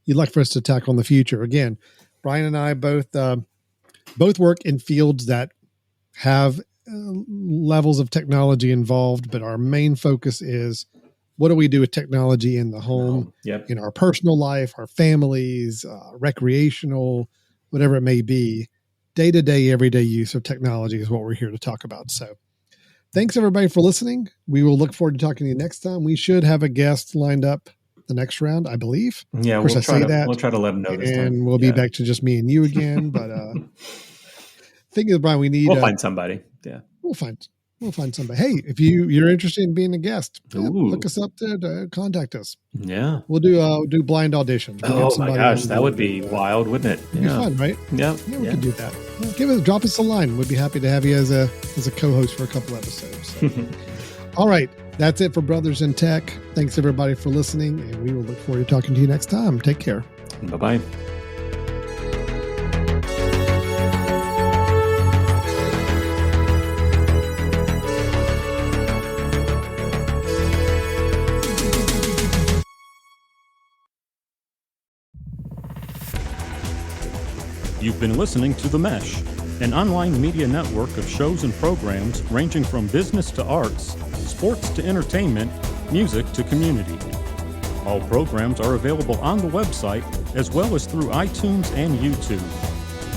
[SPEAKER 2] you'd like for us to tackle in the future. Again, Brian and I both work in fields that have levels of technology involved, but our main focus is what do we do with technology in the home, in our personal life, our families, recreational, whatever it may be. Day-to-day, everyday use of technology is what we're here to talk about. So thanks, everybody, for listening. We will look forward to talking to you next time. We should have a guest lined up the next round, I believe.
[SPEAKER 3] Yeah,
[SPEAKER 2] we'll try
[SPEAKER 3] to let them know this time.
[SPEAKER 2] And we'll be back to just me and you again. But thing is, Brian,
[SPEAKER 3] we'll find somebody. Yeah,
[SPEAKER 2] we'll find somebody. Hey, if you're interested in being a guest, look us up to contact us.
[SPEAKER 3] Yeah,
[SPEAKER 2] we'll do blind auditions.
[SPEAKER 3] Oh my gosh, that would be wild, wouldn't it?
[SPEAKER 2] It'd be fun, right?
[SPEAKER 3] Yeah,
[SPEAKER 2] we could do that. Drop us a line. We'd be happy to have you as a co-host for a couple episodes. So. All right. That's it for Brothers in Tech. Thanks, everybody, for listening, and we will look forward to talking to you next time. Take care.
[SPEAKER 3] Bye-bye.
[SPEAKER 1] You've been listening to The Mesh, an online media network of shows and programs ranging from business to arts, sports to entertainment, music to community. All programs are available on the website as well as through iTunes and YouTube.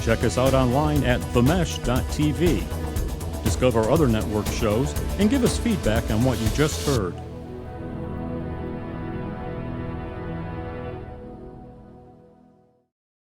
[SPEAKER 1] Check us out online at themesh.tv. Discover other network shows and give us feedback on what you just heard.